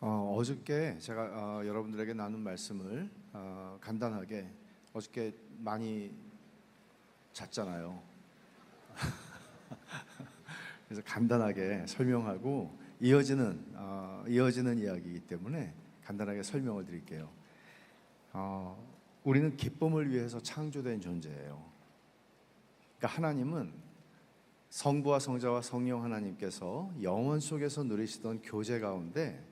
어저께 제가 여러분들에게 나눈 말씀을 간단하게 어저께 많이 잤잖아요. 그래서 간단하게 설명하고 이어지는 이야기이기 때문에 간단하게 설명을 드릴게요. 우리는 기쁨을 위해서 창조된 존재예요. 그러니까 하나님은 성부와 성자와 성령 하나님께서 영원 속에서 누리시던 교제 가운데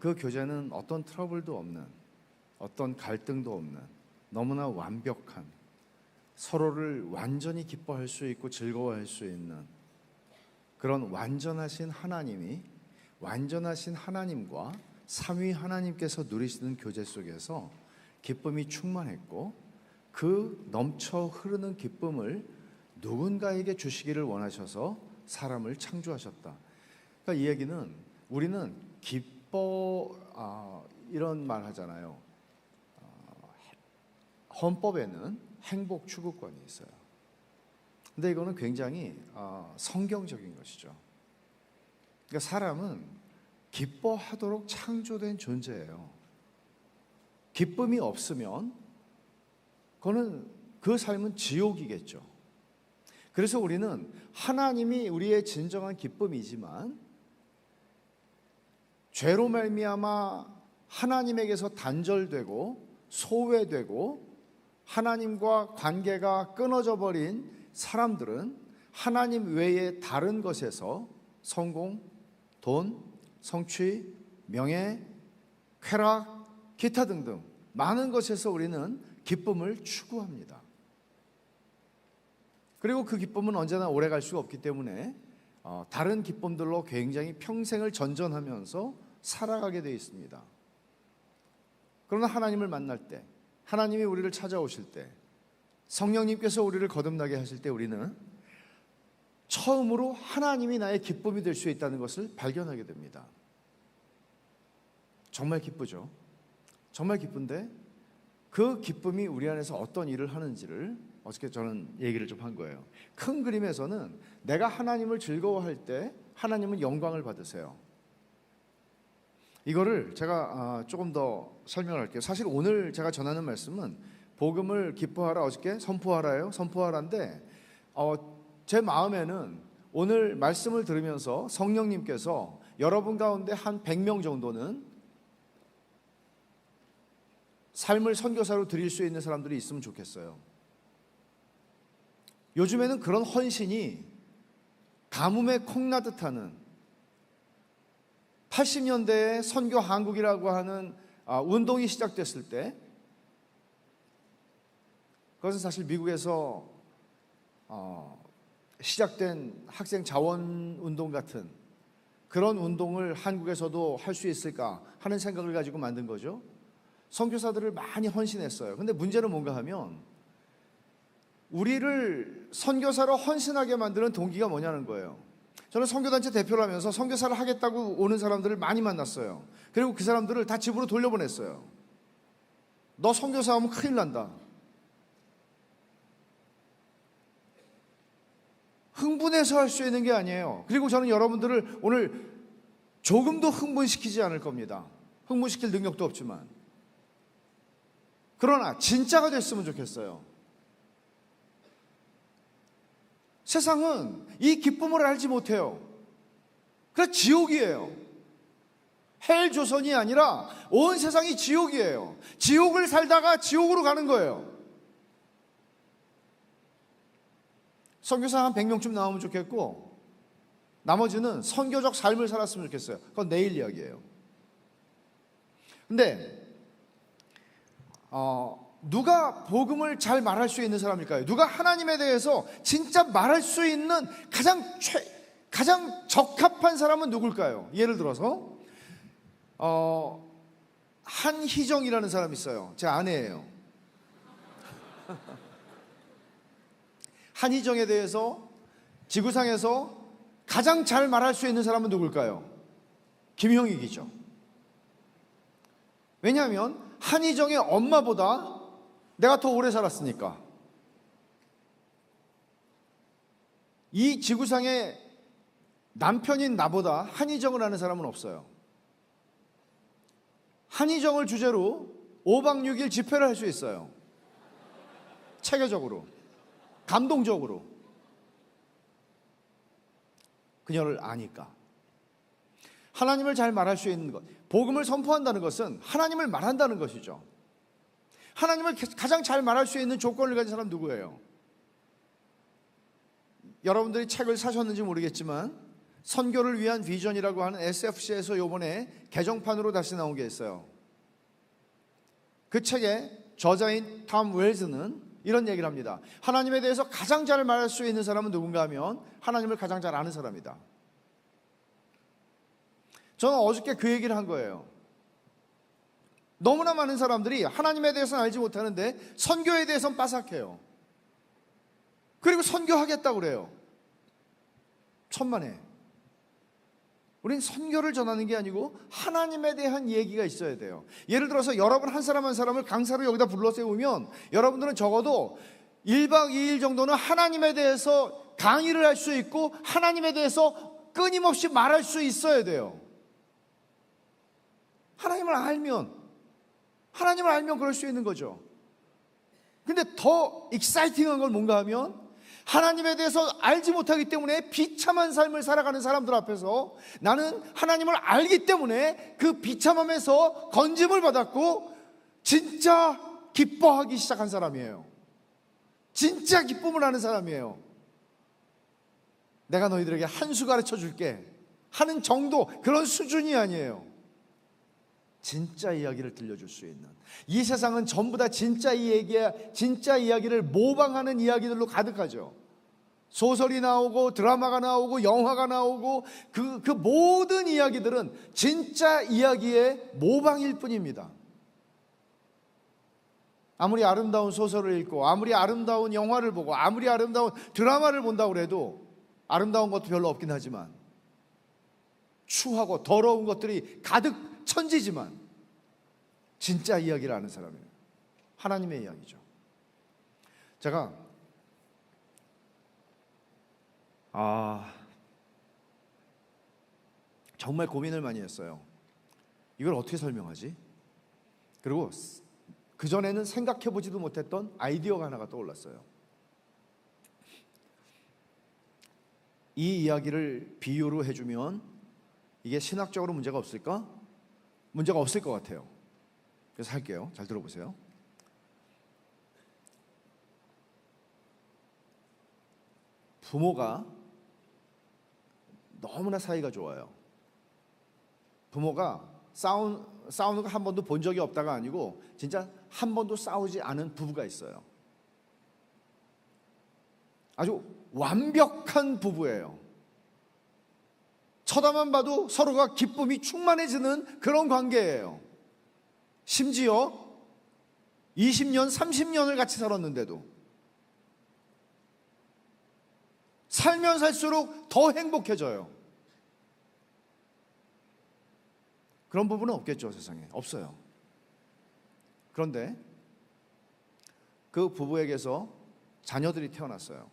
그 교제는 어떤 트러블도 없는, 어떤 갈등도 없는, 너무나 완벽한, 서로를 완전히 기뻐할 수 있고 즐거워할 수 있는 그런 완전하신 하나님과 삼위 하나님께서 누리시는 교제 속에서 기쁨이 충만했고, 그 넘쳐 흐르는 기쁨을 누군가에게 주시기를 원하셔서 사람을 창조하셨다. 그러니까 이 얘기는 우리는 이런 말 하잖아요. 헌법에는 행복 추구권이 있어요. 근데 이거는 굉장히 성경적인 것이죠. 그러니까 사람은 기뻐하도록 창조된 존재예요. 기쁨이 없으면 그 삶은 지옥이겠죠. 그래서 우리는 하나님이 우리의 진정한 기쁨이지만 죄로 말미암아 하나님에게서 단절되고 소외되고 하나님과 관계가 끊어져 버린 사람들은 하나님 외에 다른 것에서 성공, 돈, 성취, 명예, 쾌락, 기타 등등 많은 것에서 우리는 기쁨을 추구합니다. 그리고 그 기쁨은 언제나 오래 갈 수가 없기 때문에 다른 기쁨들로 굉장히 평생을 전전하면서 살아가게 되어 있습니다. 그러나 하나님을 만날 때, 하나님이 우리를 찾아오실 때, 성령님께서 우리를 거듭나게 하실 때 우리는 처음으로 하나님이 나의 기쁨이 될 수 있다는 것을 발견하게 됩니다. 정말 기쁘죠. 정말 기쁜데 그 기쁨이 우리 안에서 어떤 일을 하는지를 어저께 저는 얘기를 좀 한 거예요. 큰 그림에서는 내가 하나님을 즐거워할 때 하나님은 영광을 받으세요. 이거를 제가 조금 더 설명을 할게요. 사실 오늘 제가 전하는 말씀은 복음을 기뻐하라, 어저께 선포하라예요. 선포하라인데 제 마음에는 오늘 말씀을 들으면서 성령님께서 여러분 가운데 한 100명 정도는 삶을 선교사로 드릴 수 있는 사람들이 있으면 좋겠어요. 요즘에는 그런 헌신이 가뭄에 콩나듯 하는 80년대에 선교 한국이라고 하는 운동이 시작됐을 때, 그것은 사실 미국에서 시작된 학생 자원 운동 같은 그런 운동을 한국에서도 할 수 있을까 하는 생각을 가지고 만든 거죠. 선교사들을 많이 헌신했어요. 근데 문제는 뭔가 하면 우리를 선교사로 헌신하게 만드는 동기가 뭐냐는 거예요. 저는 선교단체 대표를 하면서 선교사를 하겠다고 오는 사람들을 많이 만났어요. 그리고 그 사람들을 다 집으로 돌려보냈어요. 너 선교사 하면 큰일 난다. 흥분해서 할 수 있는 게 아니에요. 그리고 저는 여러분들을 오늘 조금도 흥분시키지 않을 겁니다. 흥분시킬 능력도 없지만. 그러나 진짜가 됐으면 좋겠어요. 세상은 이 기쁨을 알지 못해요. 그래서 지옥이에요. 헬 조선이 아니라 온 세상이 지옥이에요. 지옥을 살다가 지옥으로 가는 거예요. 선교사 한 100명쯤 나오면 좋겠고 나머지는 선교적 삶을 살았으면 좋겠어요. 그건 내일 이야기예요. 근데 누가 복음을 잘 말할 수 있는 사람일까요? 누가 하나님에 대해서 진짜 말할 수 있는 가장 적합한 사람은 누굴까요? 예를 들어서 한희정이라는 사람이 있어요. 제 아내예요. 한희정에 대해서 지구상에서 가장 잘 말할 수 있는 사람은 누굴까요? 김형익이죠. 왜냐하면 한희정의 엄마보다 내가 더 오래 살았으니까. 이 지구상에 남편인 나보다 한희정을 아는 사람은 없어요. 한의정을 주제로 5박 6일 집회를 할 수 있어요. 체계적으로, 감동적으로. 그녀를 아니까. 하나님을 잘 말할 수 있는 것, 복음을 선포한다는 것은 하나님을 말한다는 것이죠. 하나님을 가장 잘 말할 수 있는 조건을 가진 사람 누구예요? 여러분들이 책을 사셨는지 모르겠지만 선교를 위한 비전이라고 하는 SFC에서 이번에 개정판으로 다시 나온 게 있어요. 그 책의 저자인 톰 웰즈는 이런 얘기를 합니다. 하나님에 대해서 가장 잘 말할 수 있는 사람은 누군가 하면 하나님을 가장 잘 아는 사람이다. 저는 어저께 그 얘기를 한 거예요. 너무나 많은 사람들이 하나님에 대해서는 알지 못하는데 선교에 대해서는 빠삭해요. 그리고 선교하겠다고 그래요. 천만에. 우린 선교를 전하는 게 아니고 하나님에 대한 얘기가 있어야 돼요. 예를 들어서 여러분 한 사람 한 사람을 강사로 여기다 불러 세우면 여러분들은 적어도 1박 2일 정도는 하나님에 대해서 강의를 할 수 있고 하나님에 대해서 끊임없이 말할 수 있어야 돼요. 하나님을 알면 그럴 수 있는 거죠. 근데 더 익사이팅한 건 뭔가 하면 하나님에 대해서 알지 못하기 때문에 비참한 삶을 살아가는 사람들 앞에서 나는 하나님을 알기 때문에 그 비참함에서 건짐을 받았고 진짜 기뻐하기 시작한 사람이에요. 진짜 기쁨을 하는 사람이에요. 내가 너희들에게 한 수 가르쳐 줄게 하는 정도, 그런 수준이 아니에요. 진짜 이야기를 들려줄 수 있는, 이 세상은 전부 다 진짜 이야기를 모방하는 이야기들로 가득하죠. 소설이 나오고 드라마가 나오고 영화가 나오고 그 모든 이야기들은 진짜 이야기의 모방일 뿐입니다. 아무리 아름다운 소설을 읽고 아무리 아름다운 영화를 보고 아무리 아름다운 드라마를 본다고 해도 아름다운 것도 별로 없긴 하지만 추하고 더러운 것들이 가득 천지지만 진짜 이야기를 아는 사람이에요. 하나님의 이야기죠. 제가 정말 고민을 많이 했어요. 이걸 어떻게 설명하지? 그리고 그전에는 생각해보지도 못했던 아이디어가 하나가 떠올랐어요. 이 이야기를 비유로 해주면 이게 신학적으로 문제가 없을까? 문제가 없을 것 같아요. 그래서 할게요. 잘 들어보세요. 부모가 너무나 사이가 좋아요. 부모가 싸우는 거 한 번도 본 적이 없다가 아니고 진짜 한 번도 싸우지 않은 부부가 있어요. 아주 완벽한 부부예요. 쳐다만 봐도 서로가 기쁨이 충만해지는 그런 관계예요. 심지어 20년, 30년을 같이 살았는데도 살면 살수록 더 행복해져요. 그런 부분은 없겠죠, 세상에. 없어요. 그런데 그 부부에게서 자녀들이 태어났어요.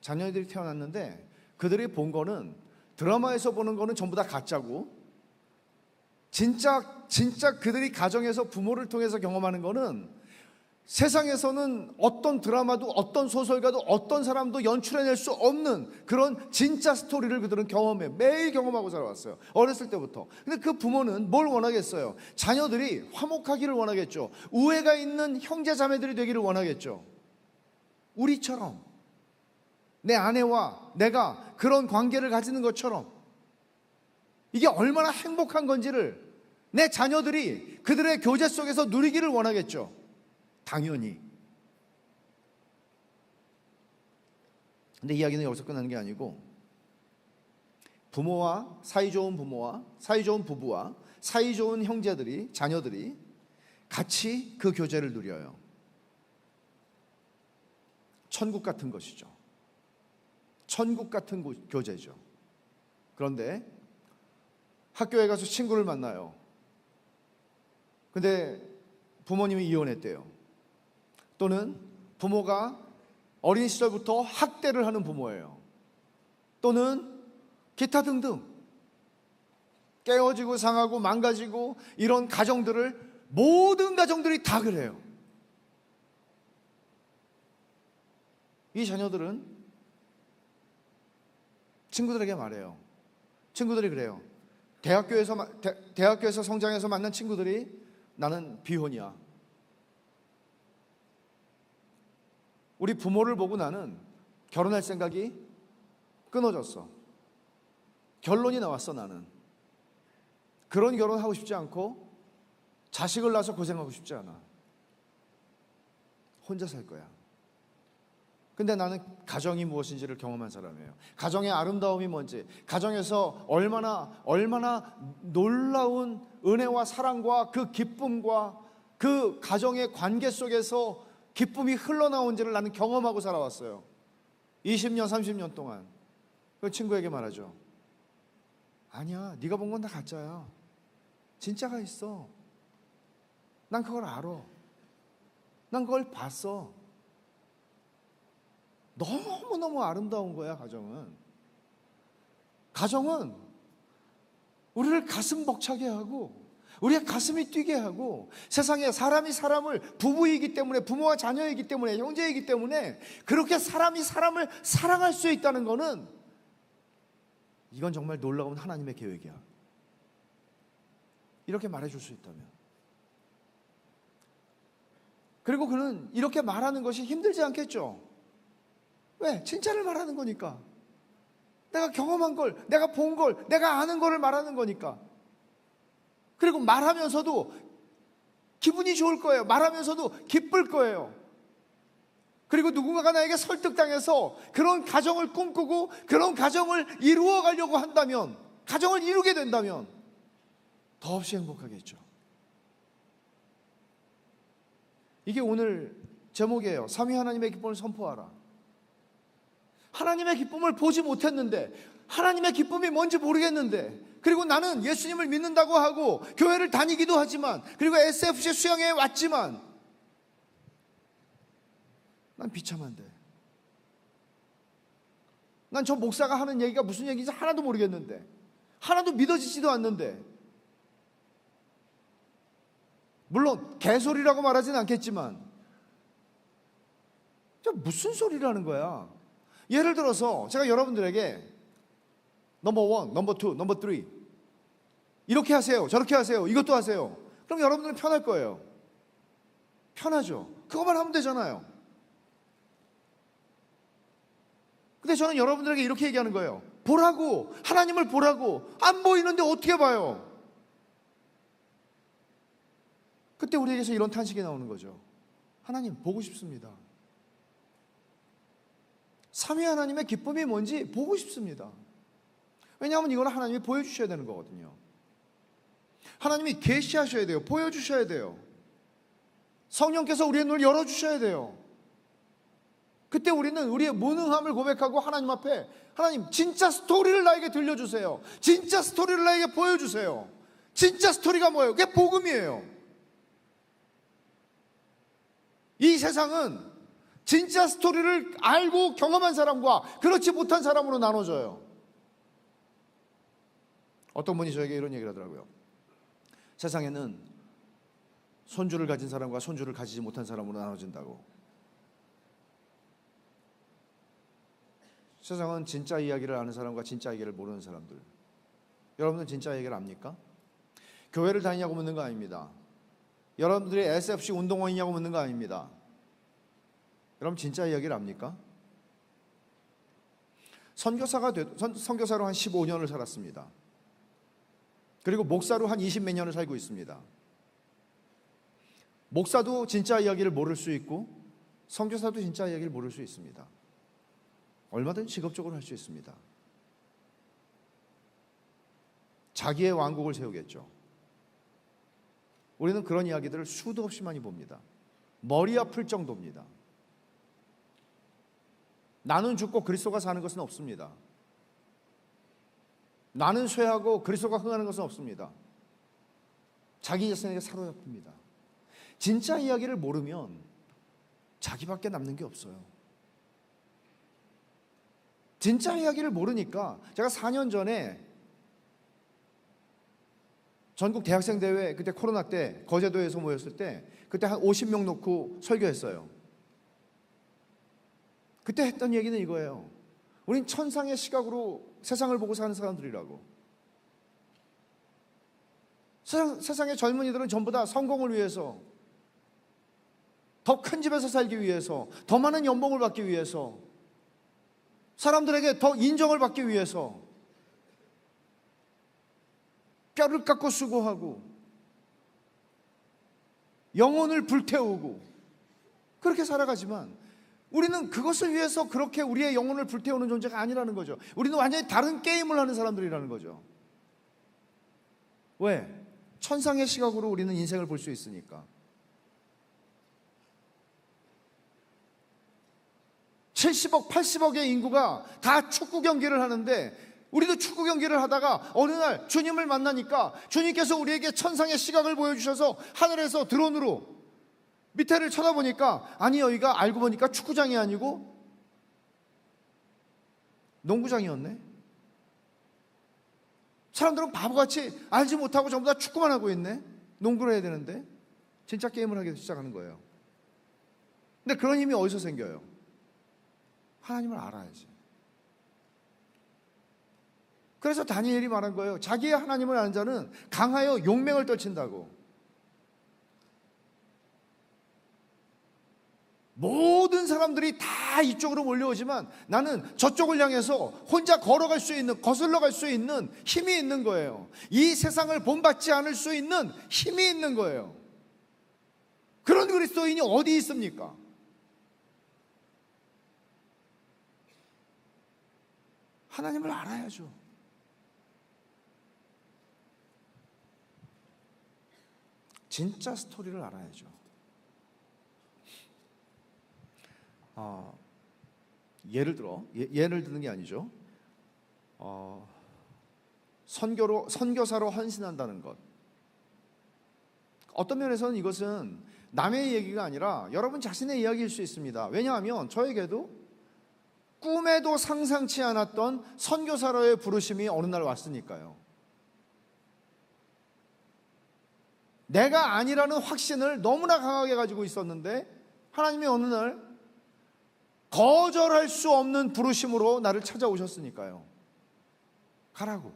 자녀들이 태어났는데 그들이 본 거는, 드라마에서 보는 거는 전부 다 가짜고 진짜 그들이 가정에서 부모를 통해서 경험하는 거는 세상에서는 어떤 드라마도 어떤 소설가도 어떤 사람도 연출해낼 수 없는 그런 진짜 스토리를 그들은 경험해, 매일 경험하고 살아왔어요. 어렸을 때부터. 근데 그 부모는 뭘 원하겠어요? 자녀들이 화목하기를 원하겠죠. 우애가 있는 형제 자매들이 되기를 원하겠죠. 우리처럼, 내 아내와 내가 그런 관계를 가지는 것처럼, 이게 얼마나 행복한 건지를 내 자녀들이 그들의 교제 속에서 누리기를 원하겠죠. 당연히. 근데 이야기는 여기서 끝나는 게 아니고, 사이좋은 부모와 사이좋은 부부와 사이좋은 형제들이, 자녀들이 같이 그 교제를 누려요. 천국 같은 것이죠. 천국 같은 교제죠. 그런데 학교에 가서 친구를 만나요. 근데 부모님이 이혼했대요. 또는 부모가 어린 시절부터 학대를 하는 부모예요. 또는 기타 등등. 깨어지고 상하고 망가지고 이런 가정들을 모든 가정들이 다 그래요. 이 자녀들은 친구들에게 말해요. 친구들이 그래요. 대학교에서 성장해서 만난 친구들이 나는 비혼이야. 우리 부모를 보고 나는 결혼할 생각이 끊어졌어. 결론이 나왔어. 나는 그런 결혼하고 싶지 않고 자식을 낳아서 고생하고 싶지 않아. 혼자 살 거야. 근데 나는 가정이 무엇인지를 경험한 사람이에요. 가정의 아름다움이 뭔지, 가정에서 얼마나 놀라운 은혜와 사랑과 그 기쁨과 그 가정의 관계 속에서 기쁨이 흘러나온지를 나는 경험하고 살아왔어요. 20년, 30년 동안. 그 친구에게 말하죠. 아니야, 네가 본 건 다 가짜야. 진짜가 있어. 난 그걸 알아. 난 그걸 봤어. 너무너무 아름다운 거야. 가정은 우리를 가슴 벅차게 하고 우리의 가슴이 뛰게 하고, 세상에 사람이 사람을, 부부이기 때문에, 부모와 자녀이기 때문에, 형제이기 때문에 그렇게 사람이 사람을 사랑할 수 있다는 거는, 이건 정말 놀라운 하나님의 계획이야. 이렇게 말해줄 수 있다면. 그리고 그는 이렇게 말하는 것이 힘들지 않겠죠. 왜? 진짜를 말하는 거니까. 내가 경험한 걸, 내가 본 걸, 내가 아는 거를 말하는 거니까. 그리고 말하면서도 기분이 좋을 거예요. 말하면서도 기쁠 거예요. 그리고 누군가가 나에게 설득당해서 그런 가정을 꿈꾸고 그런 가정을 이루어 가려고 한다면, 가정을 이루게 된다면 더없이 행복하겠죠. 이게 오늘 제목이에요. 삼위 하나님의 기쁨을 선포하라. 하나님의 기쁨을 보지 못했는데, 하나님의 기쁨이 뭔지 모르겠는데, 그리고 나는 예수님을 믿는다고 하고 교회를 다니기도 하지만, 그리고 SFC 수양회에 왔지만 난 비참한데, 난 저 목사가 하는 얘기가 무슨 얘기인지 하나도 모르겠는데, 하나도 믿어지지도 않는데, 물론 개소리라고 말하지는 않겠지만 무슨 소리를 하는 거야. 예를 들어서 제가 여러분들에게 넘버 1, 넘버 2, 넘버 3 이렇게 하세요, 저렇게 하세요, 이것도 하세요. 그럼 여러분들은 편할 거예요. 편하죠. 그것만 하면 되잖아요. 근데 저는 여러분들에게 이렇게 얘기하는 거예요. 보라고, 하나님을 보라고. 안 보이는데 어떻게 봐요? 그때 우리에게서 이런 탄식이 나오는 거죠. 하나님 보고 싶습니다. 삼위 하나님의 기쁨이 뭔지 보고 싶습니다. 왜냐하면 이건 하나님이 보여주셔야 되는 거거든요. 하나님이 계시하셔야 돼요. 보여주셔야 돼요. 성령께서 우리의 눈을 열어주셔야 돼요. 그때 우리는 우리의 무능함을 고백하고 하나님 앞에, 하나님 진짜 스토리를 나에게 들려주세요. 진짜 스토리를 나에게 보여주세요. 진짜 스토리가 뭐예요? 그게 복음이에요. 이 세상은 진짜 스토리를 알고 경험한 사람과 그렇지 못한 사람으로 나눠져요. 어떤 분이 저에게 이런 얘기를 하더라고요. 세상에는 손주를 가진 사람과 손주를 가지지 못한 사람으로 나눠진다고. 세상은 진짜 이야기를 아는 사람과 진짜 이야기를 모르는 사람들. 여러분은 진짜 이야기를 압니까? 교회를 다니냐고 묻는 거 아닙니다. 여러분들이 SFC 운동원이냐고 묻는 거 아닙니다. 여러분 진짜 이야기를 압니까? 선교사로 한 15년을 살았습니다. 그리고 목사로 한 20몇 년을 살고 있습니다. 목사도 진짜 이야기를 모를 수 있고 선교사도 진짜 이야기를 모를 수 있습니다. 얼마든지 직업적으로 할 수 있습니다. 자기의 왕국을 세우겠죠. 우리는 그런 이야기들을 수도 없이 많이 봅니다. 머리 아플 정도입니다. 나는 죽고 그리스도가 사는 것은 없습니다. 나는 쇠하고 그리스도가 흥하는 것은 없습니다. 자기 자신에게 사로잡힙니다. 진짜 이야기를 모르면 자기밖에 남는 게 없어요. 진짜 이야기를 모르니까, 제가 4년 전에 전국 대학생 대회, 그때 코로나 때 거제도에서 모였을 때 그때 한 50명 놓고 설교했어요. 그때 했던 얘기는 이거예요. 우린 천상의 시각으로 세상을 보고 사는 사람들이라고. 세상의 젊은이들은 전부 다 성공을 위해서, 더 큰 집에서 살기 위해서, 더 많은 연봉을 받기 위해서, 사람들에게 더 인정을 받기 위해서 뼈를 깎고 수고하고 영혼을 불태우고 그렇게 살아가지만, 우리는 그것을 위해서 그렇게 우리의 영혼을 불태우는 존재가 아니라는 거죠. 우리는 완전히 다른 게임을 하는 사람들이라는 거죠. 왜? 천상의 시각으로 우리는 인생을 볼 수 있으니까. 70억, 80억의 인구가 다 축구 경기를 하는데, 우리도 축구 경기를 하다가 어느 날 주님을 만나니까 주님께서 우리에게 천상의 시각을 보여주셔서 하늘에서 드론으로 밑에를 쳐다보니까, 아니 여기가 알고 보니까 축구장이 아니고 농구장이었네. 사람들은 바보같이 알지 못하고 전부 다 축구만 하고 있네. 농구를 해야 되는데 진짜 게임을 하기 시작하는 거예요. 근데 그런 힘이 어디서 생겨요? 하나님을 알아야지. 그래서 다니엘이 말한 거예요. 자기의 하나님을 아는 자는 강하여 용맹을 떨친다고. 모든 사람들이 다 이쪽으로 몰려오지만 나는 저쪽을 향해서 혼자 걸어갈 수 있는, 거슬러 갈 수 있는 힘이 있는 거예요. 이 세상을 본받지 않을 수 있는 힘이 있는 거예요. 그런 그리스도인이 어디 있습니까? 하나님을 알아야죠. 진짜 스토리를 알아야죠. 예를 들어, 예를 드는 게 아니죠. 선교사로 헌신한다는 것. 어떤 면에서는 이것은 남의 얘기가 아니라 여러분 자신의 이야기일 수 있습니다. 왜냐하면 저에게도 꿈에도 상상치 않았던 선교사로의 부르심이 어느 날 왔으니까요. 내가 아니라는 확신을 너무나 강하게 가지고 있었는데 하나님이 어느 날 거절할 수 없는 부르심으로 나를 찾아오셨으니까요. 가라고.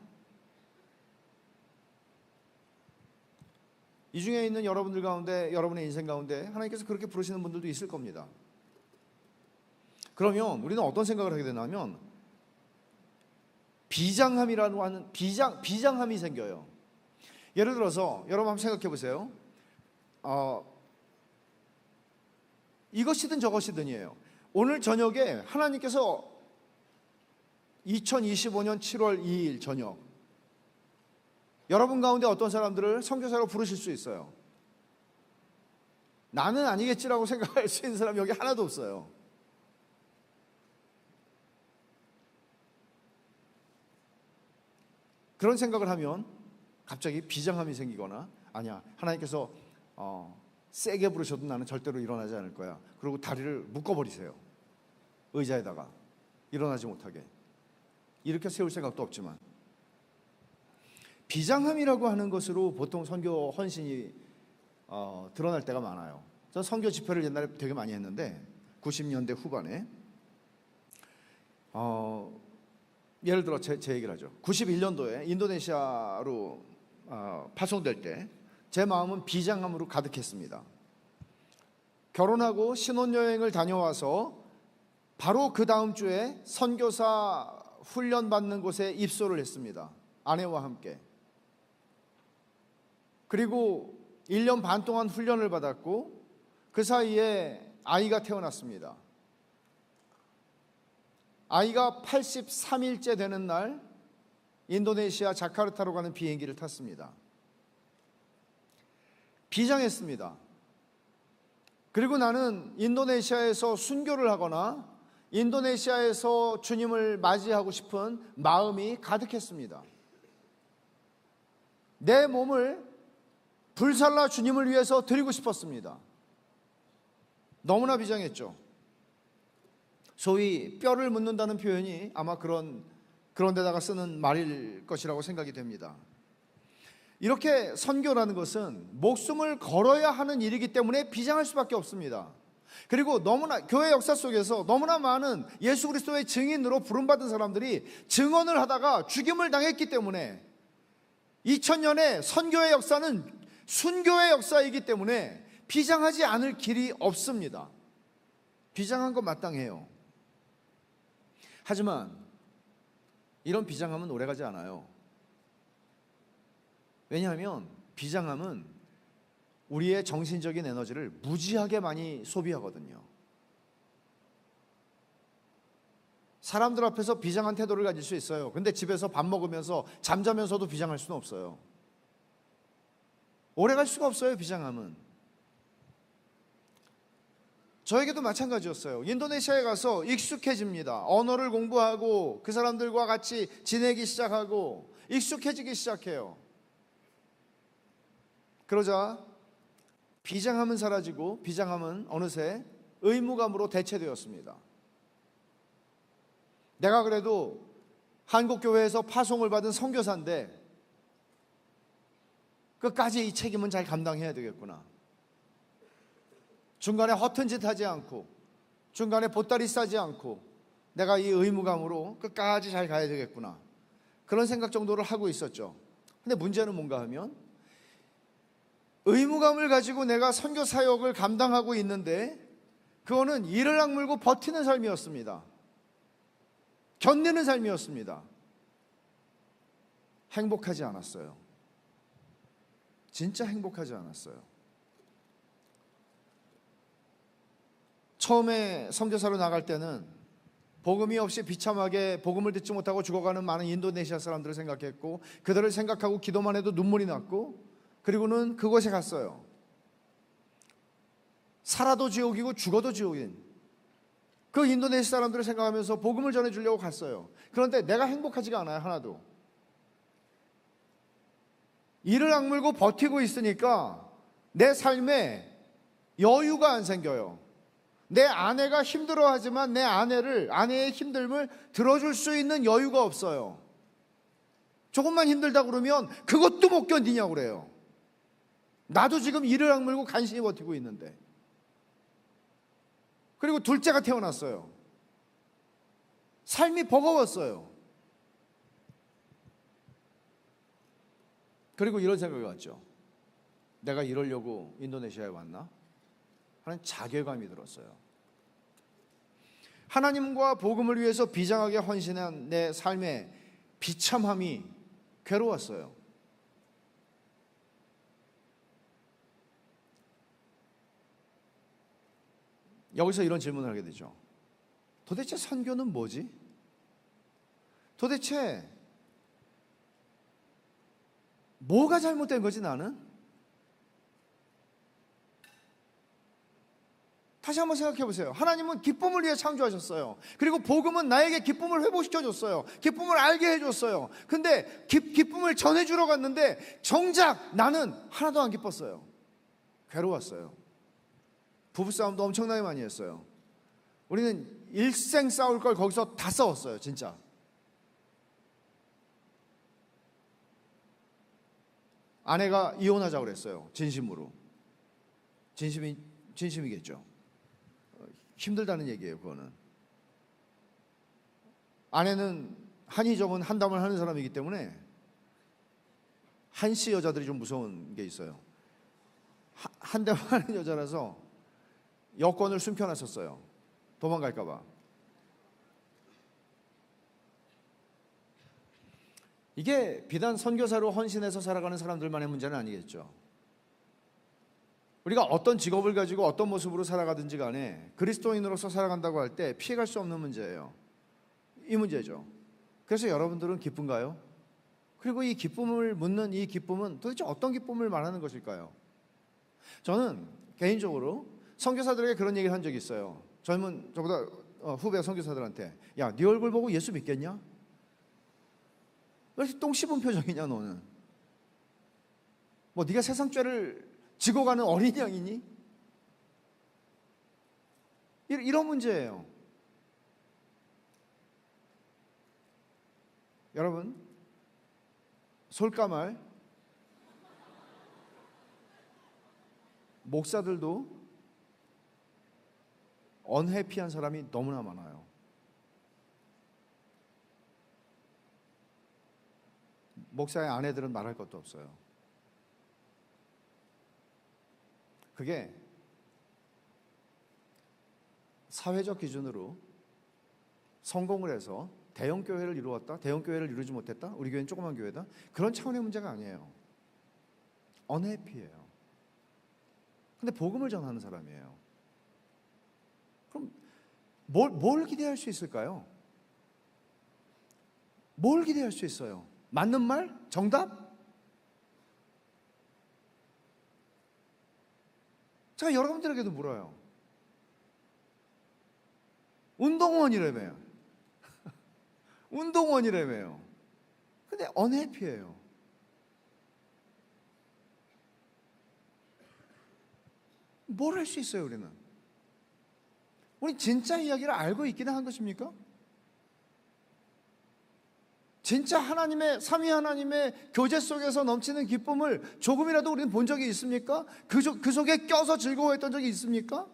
이 중에 있는 여러분들 가운데, 여러분의 인생 가운데 하나님께서 그렇게 부르시는 분들도 있을 겁니다. 그러면 우리는 어떤 생각을 하게 되냐면, 비장함이라고 하는 비장함이 생겨요. 예를 들어서 여러분 한번 생각해 보세요. 이것이든 저것이든이에요. 오늘 저녁에 하나님께서 2025년 7월 2일 저녁 여러분 가운데 어떤 사람들을 선교사로 부르실 수 있어요. 나는 아니겠지라고 생각할 수 있는 사람이 여기 하나도 없어요. 그런 생각을 하면 갑자기 비장함이 생기거나, 아니야, 하나님께서 세게 부르셔도 나는 절대로 일어나지 않을 거야. 그리고 다리를 묶어버리세요. 의자에다가 일어나지 못하게. 이렇게 세울 생각도 없지만, 비장함이라고 하는 것으로 보통 선교 헌신이 드러날 때가 많아요. 저는 선교 집회를 옛날에 되게 많이 했는데 90년대 후반에 예를 들어 제 얘기를 하죠. 91년도에 인도네시아로 파송될 때 제 마음은 비장함으로 가득했습니다. 결혼하고 신혼여행을 다녀와서 바로 그 다음 주에 선교사 훈련 받는 곳에 입소를 했습니다. 아내와 함께. 그리고 1년 반 동안 훈련을 받았고 그 사이에 아이가 태어났습니다. 아이가 83일째 되는 날 인도네시아 자카르타로 가는 비행기를 탔습니다. 비장했습니다. 그리고 나는 인도네시아에서 순교를 하거나 인도네시아에서 주님을 맞이하고 싶은 마음이 가득했습니다. 내 몸을 불살라 주님을 위해서 드리고 싶었습니다. 너무나 비장했죠. 소위 뼈를 묻는다는 표현이 아마 그런 데다가 쓰는 말일 것이라고 생각이 됩니다. 이렇게 선교라는 것은 목숨을 걸어야 하는 일이기 때문에 비장할 수밖에 없습니다. 그리고 너무나 교회 역사 속에서 너무나 많은 예수 그리스도의 증인으로 부름받은 사람들이 증언을 하다가 죽임을 당했기 때문에 2000년의 선교의 역사는 순교의 역사이기 때문에 비장하지 않을 길이 없습니다. 비장한 건 마땅해요. 하지만 이런 비장함은 오래가지 않아요. 왜냐하면 비장함은 우리의 정신적인 에너지를 무지하게 많이 소비하거든요. 사람들 앞에서 비장한 태도를 가질 수 있어요. 근데 집에서 밥 먹으면서 잠자면서도 비장할 수는 없어요. 오래갈 수가 없어요, 비장함은. 저에게도 마찬가지였어요. 인도네시아에 가서 익숙해집니다. 언어를 공부하고 그 사람들과 같이 지내기 시작하고 익숙해지기 시작해요. 그러자 비장함은 사라지고 비장함은 어느새 의무감으로 대체되었습니다. 내가 그래도 한국교회에서 파송을 받은 선교사인데 끝까지 이 책임은 잘 감당해야 되겠구나. 중간에 허튼 짓 하지 않고 중간에 보따리 싸지 않고 내가 이 의무감으로 끝까지 잘 가야 되겠구나. 그런 생각 정도를 하고 있었죠. 근데 문제는 뭔가 하면 의무감을 가지고 내가 선교 사역을 감당하고 있는데 그거는 이를 악물고 버티는 삶이었습니다. 견디는 삶이었습니다. 행복하지 않았어요. 진짜 행복하지 않았어요. 처음에 선교사로 나갈 때는 복음이 없이 비참하게 복음을 듣지 못하고 죽어가는 많은 인도네시아 사람들을 생각했고 그들을 생각하고 기도만 해도 눈물이 났고 그리고는 그곳에 갔어요. 살아도 지옥이고 죽어도 지옥인 그 인도네시아 사람들을 생각하면서 복음을 전해주려고 갔어요. 그런데 내가 행복하지가 않아요. 하나도. 이를 악물고 버티고 있으니까 내 삶에 여유가 안 생겨요. 내 아내가 힘들어하지만 내 아내의 힘듦을 들어줄 수 있는 여유가 없어요. 조금만 힘들다 그러면 그것도 못 견디냐고 그래요. 나도 지금 이를 악물고 간신히 버티고 있는데. 그리고 둘째가 태어났어요. 삶이 버거웠어요. 그리고 이런 생각이 왔죠. 내가 이러려고 인도네시아에 왔나? 하는 자괴감이 들었어요. 하나님과 복음을 위해서 비장하게 헌신한 내 삶의 비참함이 괴로웠어요. 여기서 이런 질문을 하게 되죠. 도대체 선교는 뭐지? 도대체 뭐가 잘못된 거지 나는? 다시 한번 생각해 보세요. 하나님은 기쁨을 위해 창조하셨어요. 그리고 복음은 나에게 기쁨을 회복시켜 줬어요. 기쁨을 알게 해줬어요. 근데 기쁨을 전해주러 갔는데 정작 나는 하나도 안 기뻤어요. 괴로웠어요. 부부싸움도 엄청나게 많이 했어요. 우리는 일생 싸울 걸 거기서 다 싸웠어요. 진짜. 아내가 이혼하자고 그랬어요. 진심으로. 진심이겠죠. 힘들다는 얘기예요. 그거는. 아내는 한의점은 한담을 하는 사람이기 때문에 한씨 여자들이 좀 무서운 게 있어요. 한담을 하는 여자라서 여권을 숨겨놨었어요. 도망갈까 봐. 이게 비단 선교사로 헌신해서 살아가는 사람들만의 문제는 아니겠죠. 우리가 어떤 직업을 가지고 어떤 모습으로 살아가든지 간에 그리스도인으로서 살아간다고 할 때 피해갈 수 없는 문제예요. 이 문제죠. 그래서 여러분들은 기쁜가요? 그리고 이 기쁨을 묻는 이 기쁨은 도대체 어떤 기쁨을 말하는 것일까요? 저는 개인적으로 선교사들에게 그런 얘기를 한 적이 있어요. 젊은 저보다 후배 선교사들한테 야, 네 얼굴 보고 예수 믿겠냐? 왜 이렇게 똥 씹은 표정이냐 너는? 뭐 네가 세상 죄를 지고 가는 어린 양이니? 이런 문제예요. 여러분, 솔까말 목사들도 언해피한 사람이 너무나 많아요. 목사의 아내들은 말할 것도 없어요. 그게 사회적 기준으로 성공을 해서 대형 교회를 이루었다, 대형 교회를 이루지 못했다, 우리 교회는 조그만 교회다, 그런 차원의 문제가 아니에요. 언해피해요. 근데 복음을 전하는 사람이에요. 그럼 뭘 기대할 수 있을까요? 뭘 기대할 수 있어요? 맞는 말? 정답? 제가 여러분들에게도 물어요. 운동원이라며요. 운동원이라며요. 근데 언해피해요. 뭘 할 수 있어요, 우리는? 우리 진짜 이야기를 알고 있기는 한 것입니까? 진짜 하나님의, 삼위 하나님의 교제 속에서 넘치는 기쁨을 조금이라도 우리는 본 적이 있습니까? 그 속에 껴서 즐거워했던 적이 있습니까?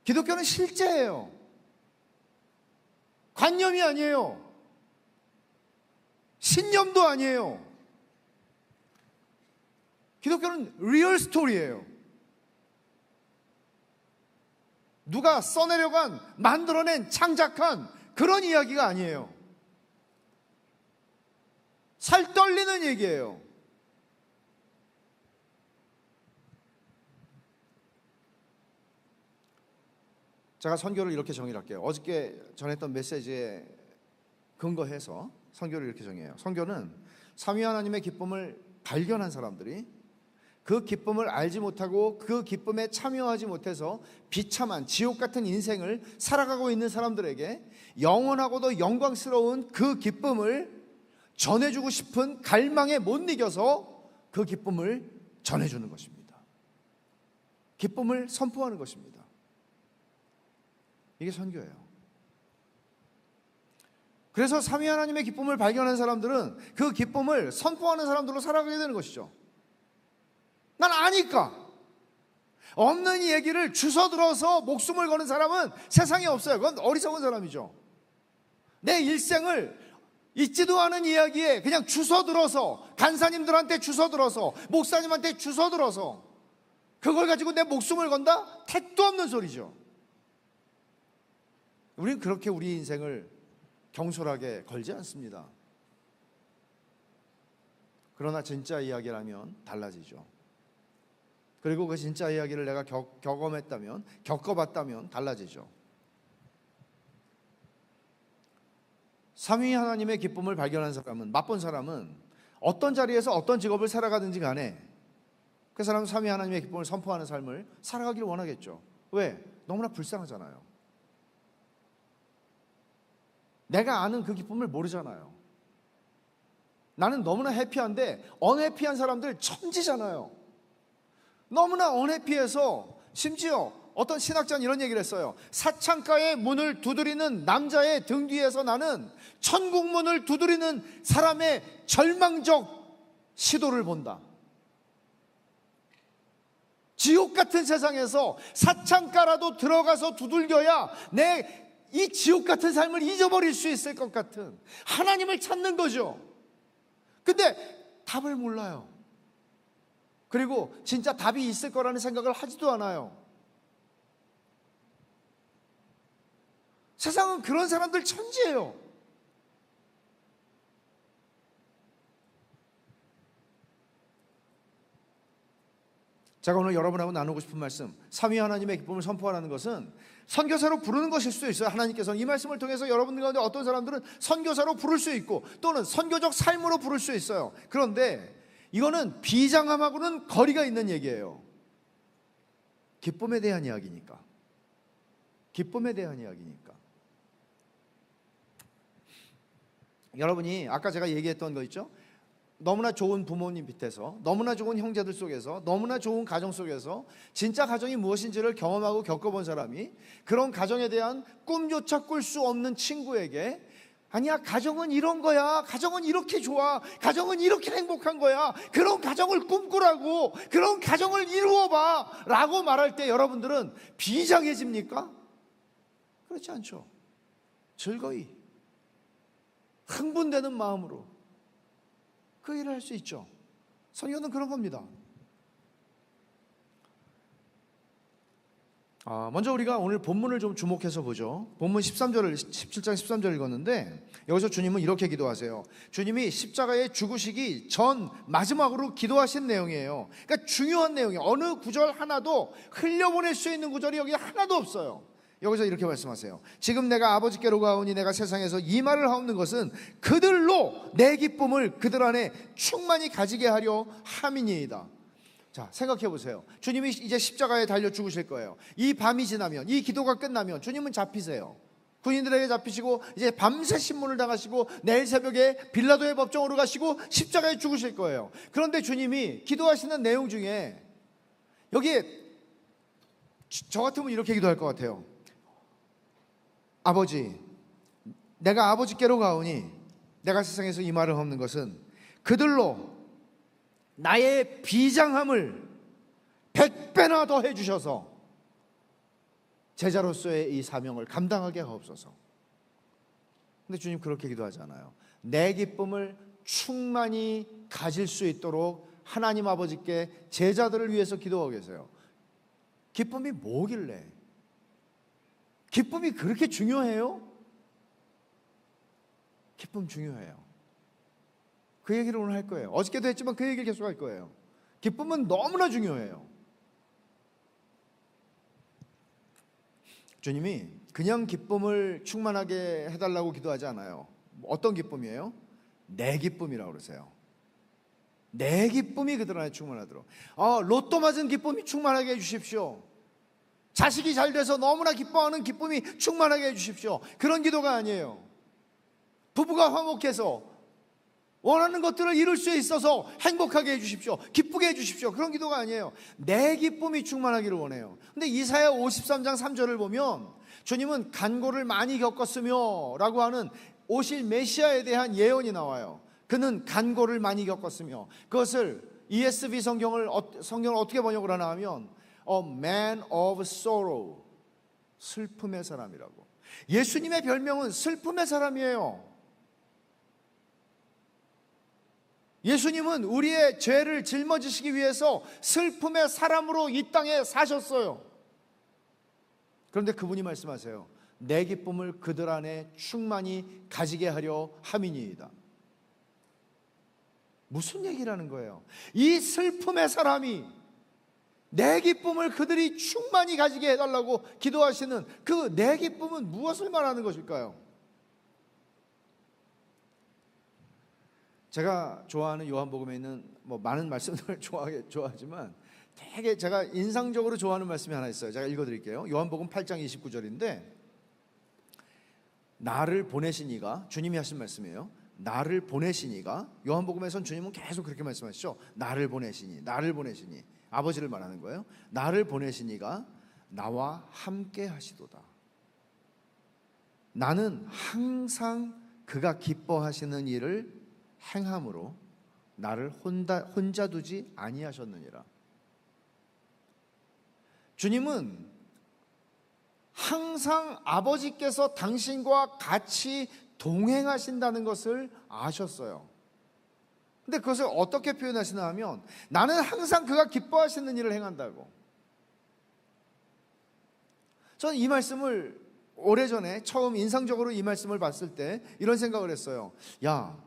기독교는 실제예요. 관념이 아니에요. 신념도 아니에요. 기독교는 리얼 스토리예요. 누가 써내려간, 만들어낸, 창작한 그런 이야기가 아니에요. 살 떨리는 얘기예요. 제가 선교를 이렇게 정의를 할게요. 어저께 전했던 메시지에 근거해서 선교를 이렇게 정의해요. 선교는 삼위 하나님의 기쁨을 발견한 사람들이 그 기쁨을 알지 못하고 그 기쁨에 참여하지 못해서 비참한 지옥 같은 인생을 살아가고 있는 사람들에게 영원하고도 영광스러운 그 기쁨을 전해주고 싶은 갈망에 못 이겨서 그 기쁨을 전해주는 것입니다. 기쁨을 선포하는 것입니다. 이게 선교예요. 그래서 삼위 하나님의 기쁨을 발견한 사람들은 그 기쁨을 선포하는 사람들로 살아가게 되는 것이죠. 난 아니까. 없는 얘기를 주워들어서 목숨을 거는 사람은 세상에 없어요. 그건 어리석은 사람이죠. 내 일생을 있지도 않은 이야기에 그냥 주워들어서, 간사님들한테 주워들어서, 목사님한테 주워들어서 그걸 가지고 내 목숨을 건다? 택도 없는 소리죠. 우리는 그렇게 우리 인생을 경솔하게 걸지 않습니다. 그러나 진짜 이야기라면 달라지죠. 그리고 그 진짜 이야기를 내가 경험했다면, 겪어봤다면 달라지죠. 삼위 하나님의 기쁨을 발견한 사람은, 맛본 사람은 어떤 자리에서 어떤 직업을 살아가든지 간에 그 사람은 삼위 하나님의 기쁨을 선포하는 삶을 살아가기를 원하겠죠. 왜? 너무나 불쌍하잖아요. 내가 아는 그 기쁨을 모르잖아요. 나는 너무나 해피한데 언해피한 사람들 천지잖아요. 너무나 언해피해서 심지어 어떤 신학자는 이런 얘기를 했어요. 사창가의 문을 두드리는 남자의 등 뒤에서 나는 천국 문을 두드리는 사람의 절망적 시도를 본다. 지옥 같은 세상에서 사창가라도 들어가서 두들겨야 내 이 지옥 같은 삶을 잊어버릴 수 있을 것 같은 하나님을 찾는 거죠. 근데 답을 몰라요. 그리고 진짜 답이 있을 거라는 생각을 하지도 않아요. 세상은 그런 사람들 천지예요. 제가 오늘 여러분하고 나누고 싶은 말씀, 삼위 하나님의 기쁨을 선포하라는 것은 선교사로 부르는 것일 수도 있어요. 하나님께서는 이 말씀을 통해서 여러분들 가운데 어떤 사람들은 선교사로 부를 수 있고 또는 선교적 삶으로 부를 수 있어요. 그런데 이거는 비장함하고는 거리가 있는 얘기예요. 기쁨에 대한 이야기니까. 기쁨에 대한 이야기니까. 여러분이 아까 제가 얘기했던 거 있죠? 너무나 좋은 부모님 밑에서, 너무나 좋은 형제들 속에서, 너무나 좋은 가정 속에서 진짜 가정이 무엇인지를 경험하고 겪어본 사람이 그런 가정에 대한 꿈조차 꿀 수 없는 친구에게 아니야, 가정은 이런 거야. 가정은 이렇게 좋아. 가정은 이렇게 행복한 거야. 그런 가정을 꿈꾸라고. 그런 가정을 이루어봐 라고 말할 때 여러분들은 비장해집니까? 그렇지 않죠. 즐거이 흥분되는 마음으로 그 일을 할 수 있죠. 성경은 그런 겁니다. 먼저 우리가 오늘 본문을 좀 주목해서 보죠. 본문 17장 13절 읽었는데 여기서 주님은 이렇게 기도하세요. 주님이 십자가에 죽으시기 전 마지막으로 기도하신 내용이에요. 그러니까 중요한 내용이에요. 어느 구절 하나도 흘려보낼 수 있는 구절이 여기 하나도 없어요. 여기서 이렇게 말씀하세요. 지금 내가 아버지께로 가오니 내가 세상에서 이 말을 하옵는 것은 그들로 내 기쁨을 그들 안에 충만히 가지게 하려 함이니이다. 자, 생각해 보세요. 주님이 이제 십자가에 달려 죽으실 거예요. 이 밤이 지나면, 이 기도가 끝나면 주님은 잡히세요. 군인들에게 잡히시고 이제 밤새 신문을 당하시고 내일 새벽에 빌라도의 법정으로 가시고 십자가에 죽으실 거예요. 그런데 주님이 기도하시는 내용 중에 여기에 저 같으면 이렇게 기도할 것 같아요. 아버지, 내가 아버지께로 가오니 내가 세상에서 이 말을 하옵는 것은 그들로 나의 비장함을 100배나 더 해주셔서 제자로서의 이 사명을 감당하게 하옵소서. 근데 주님 그렇게 기도하잖아요. 내 기쁨을 충만히 가질 수 있도록 하나님 아버지께 제자들을 위해서 기도하고 계세요. 기쁨이 뭐길래? 기쁨이 그렇게 중요해요? 기쁨 중요해요. 그 얘기를 오늘 할 거예요. 어저께도 했지만 그 얘기를 계속 할 거예요. 기쁨은 너무나 중요해요. 주님이 그냥 기쁨을 충만하게 해달라고 기도하지 않아요. 어떤 기쁨이에요? 내 기쁨이라고 그러세요. 내 기쁨이 그들 안에 충만하도록. 로또 맞은 기쁨이 충만하게 해주십시오. 자식이 잘 돼서 너무나 기뻐하는 기쁨이 충만하게 해주십시오. 그런 기도가 아니에요. 부부가 화목해서 원하는 것들을 이룰 수 있어서 행복하게 해주십시오. 기쁘게 해주십시오. 그런 기도가 아니에요. 내 기쁨이 충만하기를 원해요. 근데 이사야 53장 3절을 보면 주님은 간고를 많이 겪었으며 라고 하는 오실 메시아에 대한 예언이 나와요. 그는 간고를 많이 겪었으며, 그것을 ESV 성경을 어떻게 번역을 하나 하면 A man of sorrow, 슬픔의 사람이라고. 예수님의 별명은 슬픔의 사람이에요. 예수님은 우리의 죄를 짊어지시기 위해서 슬픔의 사람으로 이 땅에 사셨어요. 그런데 그분이 말씀하세요. 내 기쁨을 그들 안에 충만히 가지게 하려 함이니이다. 무슨 얘기라는 거예요? 이 슬픔의 사람이 내 기쁨을 그들이 충만히 가지게 해달라고 기도하시는 그 내 기쁨은 무엇을 말하는 것일까요? 제가 좋아하는 요한복음에 있는 많은 말씀들을 좋아하지만 되게 제가 인상적으로 좋아하는 말씀이 하나 있어요. 제가 읽어드릴게요. 요한복음 8장 29절인데 나를 보내신 이가, 주님이 하신 말씀이에요. 나를 보내신 이가, 요한복음에선 주님은 계속 그렇게 말씀하시죠. 나를 보내시니, 나를 보내시니, 아버지를 말하는 거예요. 나를 보내신 이가 나와 함께 하시도다. 나는 항상 그가 기뻐하시는 일을 행함으로 나를 혼자 두지 아니하셨느니라. 주님은 항상 아버지께서 당신과 같이 동행하신다는 것을 아셨어요. 근데 그것을 어떻게 표현하시나 하면 나는 항상 그가 기뻐하시는 일을 행한다고. 저는 이 말씀을 오래전에 처음 인상적으로 이 말씀을 봤을 때 이런 생각을 했어요. 야,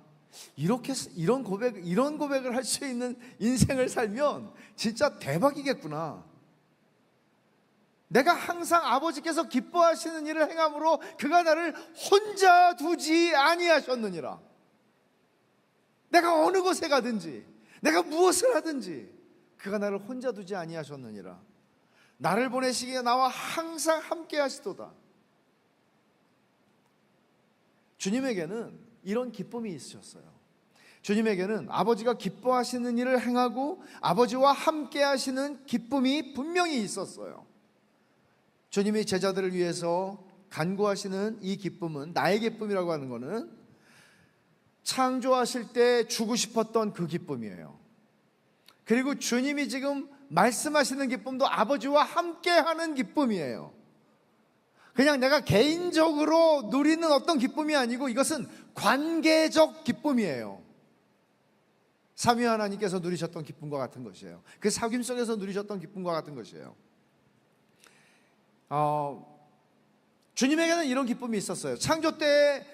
이런 고백을 할 수 있는 인생을 살면 진짜 대박이겠구나. 내가 항상 아버지께서 기뻐하시는 일을 행함으로 그가 나를 혼자 두지 아니하셨느니라. 내가 어느 곳에 가든지 내가 무엇을 하든지 그가 나를 혼자 두지 아니하셨느니라. 나를 보내시기에 나와 항상 함께 하시도다. 주님에게는 이런 기쁨이 있으셨어요. 주님에게는 아버지가 기뻐하시는 일을 행하고 아버지와 함께 하시는 기쁨이 분명히 있었어요. 주님이 제자들을 위해서 간구하시는 이 기쁨은, 나의 기쁨이라고 하는 것은 창조하실 때 주고 싶었던 그 기쁨이에요. 그리고 주님이 지금 말씀하시는 기쁨도 아버지와 함께하는 기쁨이에요. 그냥 내가 개인적으로 누리는 어떤 기쁨이 아니고 이것은 관계적 기쁨이에요. 삼위 하나님께서 누리셨던 기쁨과 같은 것이에요. 그 사귐 속에서 누리셨던 기쁨과 같은 것이에요. 주님에게는 이런 기쁨이 있었어요. 창조 때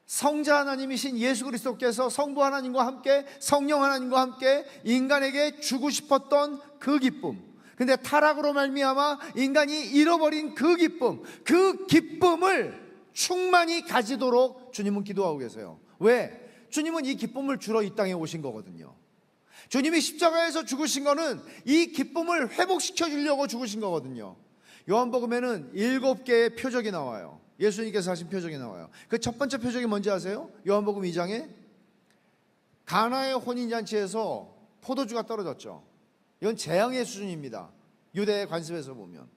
성자 하나님이신 예수 그리스도께서 성부 하나님과 함께 성령 하나님과 함께 인간에게 주고 싶었던 그 기쁨, 근데 타락으로 말미암아 인간이 잃어버린 그 기쁨, 그 기쁨을 충만히 가지도록 주님은 기도하고 계세요. 왜? 주님은 이 기쁨을 주러 이 땅에 오신 거거든요. 주님이 십자가에서 죽으신 거는 이 기쁨을 회복시켜 주려고 죽으신 거거든요. 요한복음에는 7개의 표적이 나와요. 예수님께서 하신 표적이 나와요. 그 첫 번째 표적이 뭔지 아세요? 요한복음 2장에 가나의 혼인잔치에서 포도주가 떨어졌죠. 이건 재앙의 수준입니다. 유대의 관습에서 보면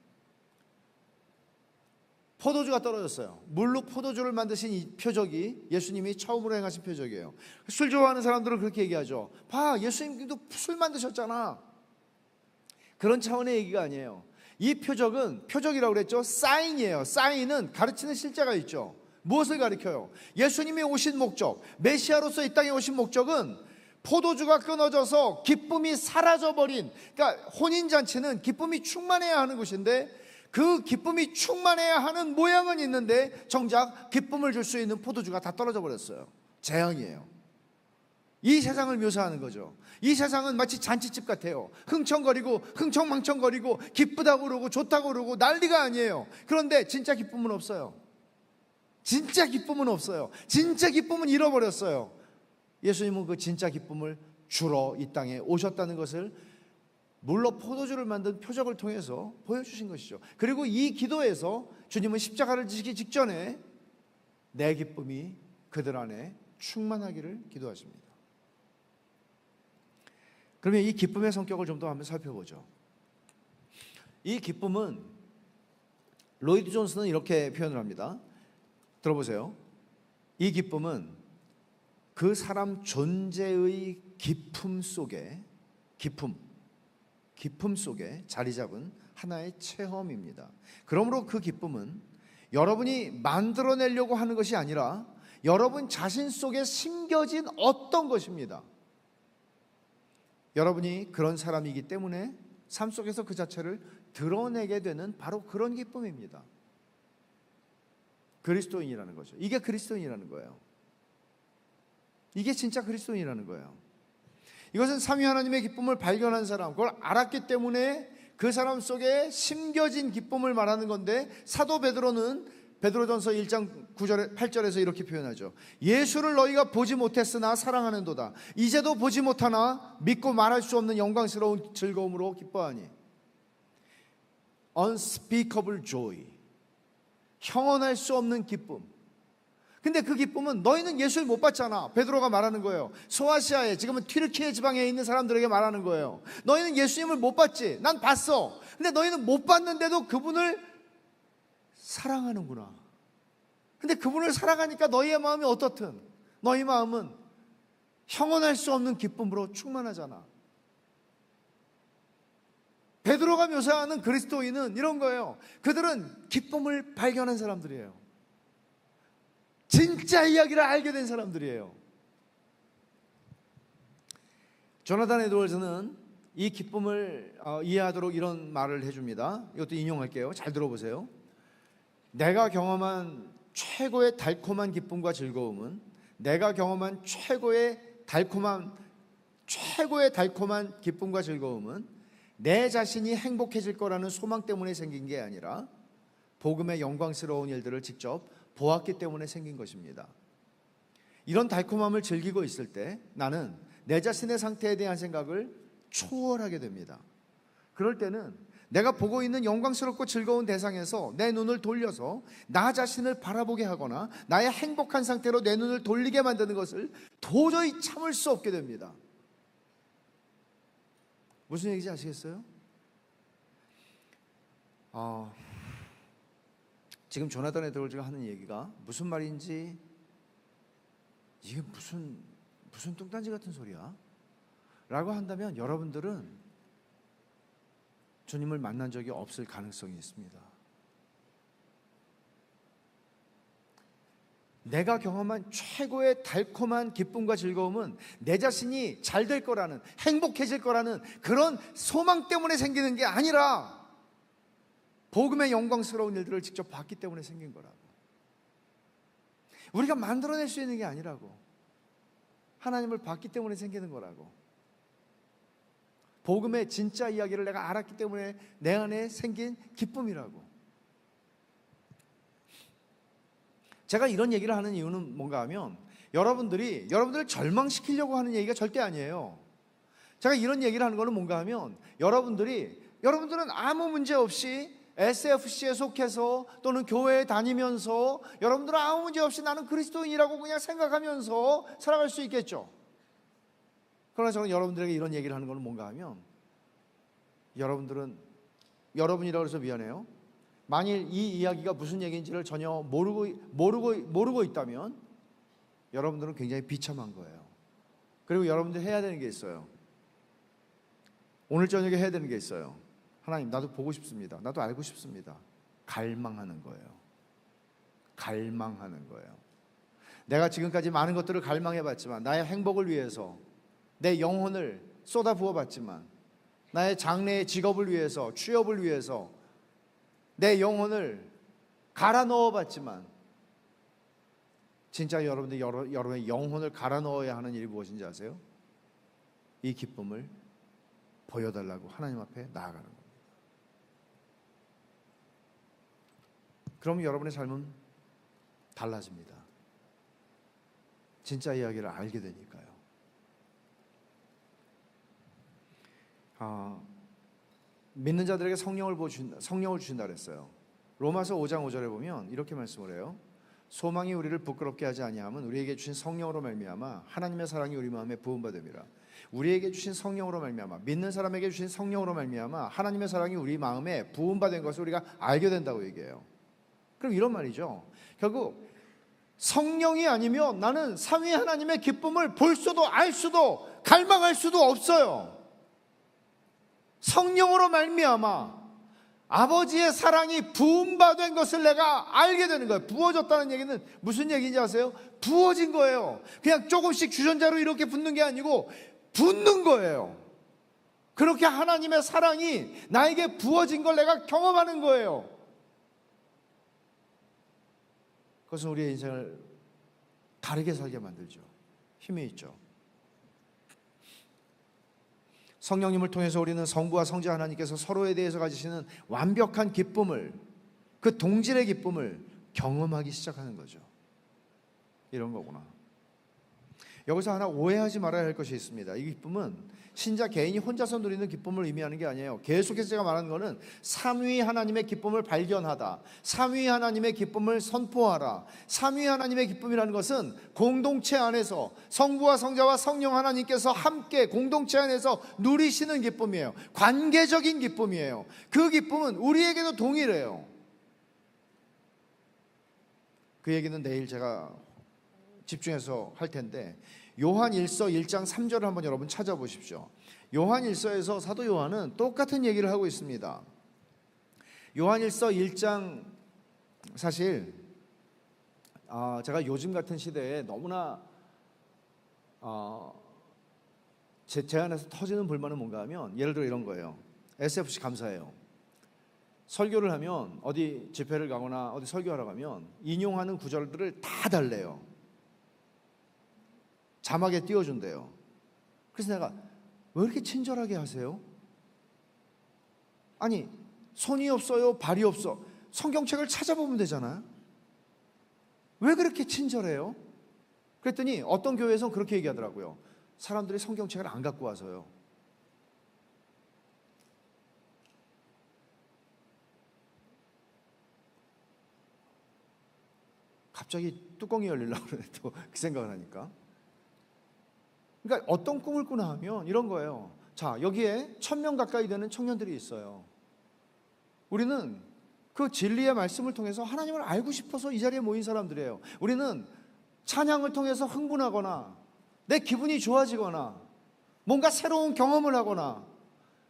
포도주가 떨어졌어요. 물로 포도주를 만드신 이 표적이 예수님이 처음으로 행하신 표적이에요. 술 좋아하는 사람들은 그렇게 얘기하죠. 봐, 예수님도 술 만드셨잖아. 그런 차원의 얘기가 아니에요. 이 표적은, 표적이라고 그랬죠? 사인이에요. 사인은 가르치는 실제가 있죠. 무엇을 가르쳐요? 예수님이 오신 목적, 메시아로서 이 땅에 오신 목적은 포도주가 끊어져서 기쁨이 사라져버린, 그러니까 혼인잔치는 기쁨이 충만해야 하는 곳인데 그 기쁨이 충만해야 하는 모양은 있는데 정작 기쁨을 줄 수 있는 포도주가 다 떨어져 버렸어요. 재앙이에요. 이 세상을 묘사하는 거죠. 이 세상은 마치 잔치집 같아요. 흥청거리고 흥청망청거리고 기쁘다고 그러고 좋다고 그러고 난리가 아니에요. 그런데 진짜 기쁨은 없어요. 진짜 기쁨은 없어요. 진짜 기쁨은 잃어버렸어요. 예수님은 그 진짜 기쁨을 주러 이 땅에 오셨다는 것을 물로 포도주를 만든 표적을 통해서 보여주신 것이죠. 그리고 이 기도에서 주님은 십자가를 지시기 직전에 내 기쁨이 그들 안에 충만하기를 기도하십니다. 그러면 이 기쁨의 성격을 좀 더 한번 살펴보죠. 이 기쁨은 로이드 존스는 이렇게 표현을 합니다. 들어보세요. 이 기쁨은 그 사람 존재의 기품 속에 기품 속에 자리 잡은 하나의 체험입니다. 그러므로 그 기쁨은 여러분이 만들어내려고 하는 것이 아니라 여러분 자신 속에 심겨진 어떤 것입니다. 여러분이 그런 사람이기 때문에 삶 속에서 그 자체를 드러내게 되는 바로 그런 기쁨입니다. 그리스도인이라는 거죠. 이게 그리스도인이라는 거예요. 이게 진짜 그리스도인이라는 거예요. 이것은 삼위 하나님의 기쁨을 발견한 사람, 그걸 알았기 때문에 그 사람 속에 심겨진 기쁨을 말하는 건데, 사도 베드로는 베드로전서 1장 9절 8절에서 이렇게 표현하죠. 예수를 너희가 보지 못했으나 사랑하는도다. 이제도 보지 못하나 믿고 말할 수 없는 영광스러운 즐거움으로 기뻐하니. unspeakable joy, 형언할 수 없는 기쁨. 근데 그 기쁨은 너희는 예수를 못 봤잖아. 베드로가 말하는 거예요. 소아시아에, 지금은 튀르키예 지방에 있는 사람들에게 말하는 거예요. 너희는 예수님을 못 봤지. 난 봤어. 근데 너희는 못 봤는데도 그분을 사랑하는구나. 근데 그분을 사랑하니까 너희의 마음이 어떻든 너희 마음은 형언할 수 없는 기쁨으로 충만하잖아. 베드로가 묘사하는 그리스도인은 이런 거예요. 그들은 기쁨을 발견한 사람들이에요. 진짜 이야기를 알게 된 사람들이에요. 조나단 에드워즈는 이 기쁨을 이해하도록 이런 말을 해줍니다. 이것도 인용할게요. 잘 들어보세요. 내가 경험한 최고의 달콤한 기쁨과 즐거움은, 내가 경험한 최고의 달콤한 기쁨과 즐거움은 내 자신이 행복해질 거라는 소망 때문에 생긴 게 아니라 복음의 영광스러운 일들을 직접 보았기 때문에 생긴 것입니다. 이런 달콤함을 즐기고 있을 때 나는 내 자신의 상태에 대한 생각을 초월하게 됩니다. 그럴 때는 내가 보고 있는 영광스럽고 즐거운 대상에서 내 눈을 돌려서 나 자신을 바라보게 하거나 나의 행복한 상태로 내 눈을 돌리게 만드는 것을 도저히 참을 수 없게 됩니다. 무슨 얘기인지 아시겠어요? 지금 조나단 에드워즈가 하는 얘기가 무슨 말인지, 이게 무슨 뚱딴지 같은 소리야? 라고 한다면 여러분들은 주님을 만난 적이 없을 가능성이 있습니다. 내가 경험한 최고의 달콤한 기쁨과 즐거움은 내 자신이 잘 될 거라는, 행복해질 거라는 그런 소망 때문에 생기는 게 아니라 복음의 영광스러운 일들을 직접 봤기 때문에 생긴 거라고. 우리가 만들어낼 수 있는 게 아니라고. 하나님을 봤기 때문에 생기는 거라고. 복음의 진짜 이야기를 내가 알았기 때문에 내 안에 생긴 기쁨이라고. 제가 이런 얘기를 하는 이유는 뭔가 하면 여러분들을 절망시키려고 하는 얘기가 절대 아니에요. 제가 이런 얘기를 하는 거는 뭔가 하면 여러분들은 아무 문제 없이 SFC에 속해서 또는 교회에 다니면서 여러분들은 아무 문제 없이 나는 그리스도인이라고 그냥 생각하면서 살아갈 수 있겠죠. 그러나 저는 여러분들에게 이런 얘기를 하는 거는 뭔가 하면 여러분이라고 해서 미안해요. 만일 이 이야기가 무슨 얘기인지를 전혀 모르고 있다면 여러분들은 굉장히 비참한 거예요. 그리고 여러분들 해야 되는 게 있어요. 오늘 저녁에 해야 되는 게 있어요. 하나님, 나도 보고 싶습니다. 나도 알고 싶습니다. 갈망하는 거예요. 갈망하는 거예요. 내가 지금까지 많은 것들을 갈망해봤지만, 나의 행복을 위해서 내 영혼을 쏟아부어 봤지만, 나의 장래의 직업을 위해서, 취업을 위해서 내 영혼을 갈아 넣어봤지만, 진짜 여러분의 영혼을 갈아 넣어야 하는 일이 무엇인지 아세요? 이 기쁨을 보여달라고 하나님 앞에 나아가는 겁니다. 그럼 여러분의 삶은 달라집니다. 진짜 이야기를 알게 되니까요. 믿는 자들에게 성령을 주신다 그랬어요. 로마서 5장 5절에 보면 이렇게 말씀을 해요. 소망이 우리를 부끄럽게 하지 아니함은 우리에게 주신 성령으로 말미암아 하나님의 사랑이 우리 마음에 부음바 됨이라. 우리에게 주신 성령으로 말미암아, 믿는 사람에게 주신 성령으로 말미암아 하나님의 사랑이 우리 마음에 부음바 된 것을 우리가 알게 된다고 얘기해요. 그럼 이런 말이죠. 결국 성령이 아니면 나는 삼위 하나님의 기쁨을 볼 수도 알 수도 갈망할 수도 없어요. 성령으로 말미암아 아버지의 사랑이 부음받은 것을 내가 알게 되는 거예요. 부어졌다는 얘기는 무슨 얘기인지 아세요? 부어진 거예요. 그냥 조금씩 주전자로 이렇게 붓는 게 아니고 붓는 거예요. 그렇게 하나님의 사랑이 나에게 부어진 걸 내가 경험하는 거예요. 그것은 우리의 인생을 다르게 살게 만들죠. 힘이 있죠. 성령님을 통해서 우리는 성부와 성자 하나님께서 서로에 대해서 가지시는 완벽한 기쁨을, 그 동질의 기쁨을 경험하기 시작하는 거죠. 이런 거구나. 여기서 하나 오해하지 말아야 할 것이 있습니다. 이 기쁨은 신자 개인이 혼자서 누리는 기쁨을 의미하는 게 아니에요. 계속해서 제가 말하는 거는 삼위 하나님의 기쁨을 발견하다, 삼위 하나님의 기쁨을 선포하라. 삼위 하나님의 기쁨이라는 것은 공동체 안에서 성부와 성자와 성령 하나님께서 함께 공동체 안에서 누리시는 기쁨이에요. 관계적인 기쁨이에요. 그 기쁨은 우리에게도 동일해요. 그 얘기는 내일 제가 집중해서 할 텐데, 요한일서 1장 3절을 한번 여러분 찾아보십시오. 요한일서에서 사도 요한은 똑같은 얘기를 하고 있습니다. 요한일서 1장, 사실 제가 요즘 같은 시대에 너무나 제 안에서 터지는 불만은 뭔가 하면, 예를 들어 이런 거예요. SFC 감사해요. 설교를 하면, 어디 집회를 가거나 어디 설교하러 가면 인용하는 구절들을 다 달래요. 자막에 띄워준대요. 그래서 내가, 왜 이렇게 친절하게 하세요? 아니, 손이 없어요, 발이 없어. 성경책을 찾아보면 되잖아요. 왜 그렇게 친절해요? 그랬더니 어떤 교회에서는 그렇게 얘기하더라고요. 사람들이 성경책을 안 갖고 와서요. 갑자기 뚜껑이 열리려고 그러네, 또 그 생각을 하니까. 그러니까 어떤 꿈을 꾸나 하면 이런 거예요. 자, 여기에 1000명 가까이 되는 청년들이 있어요. 우리는 그 진리의 말씀을 통해서 하나님을 알고 싶어서 이 자리에 모인 사람들이에요. 우리는 찬양을 통해서 흥분하거나 내 기분이 좋아지거나 뭔가 새로운 경험을 하거나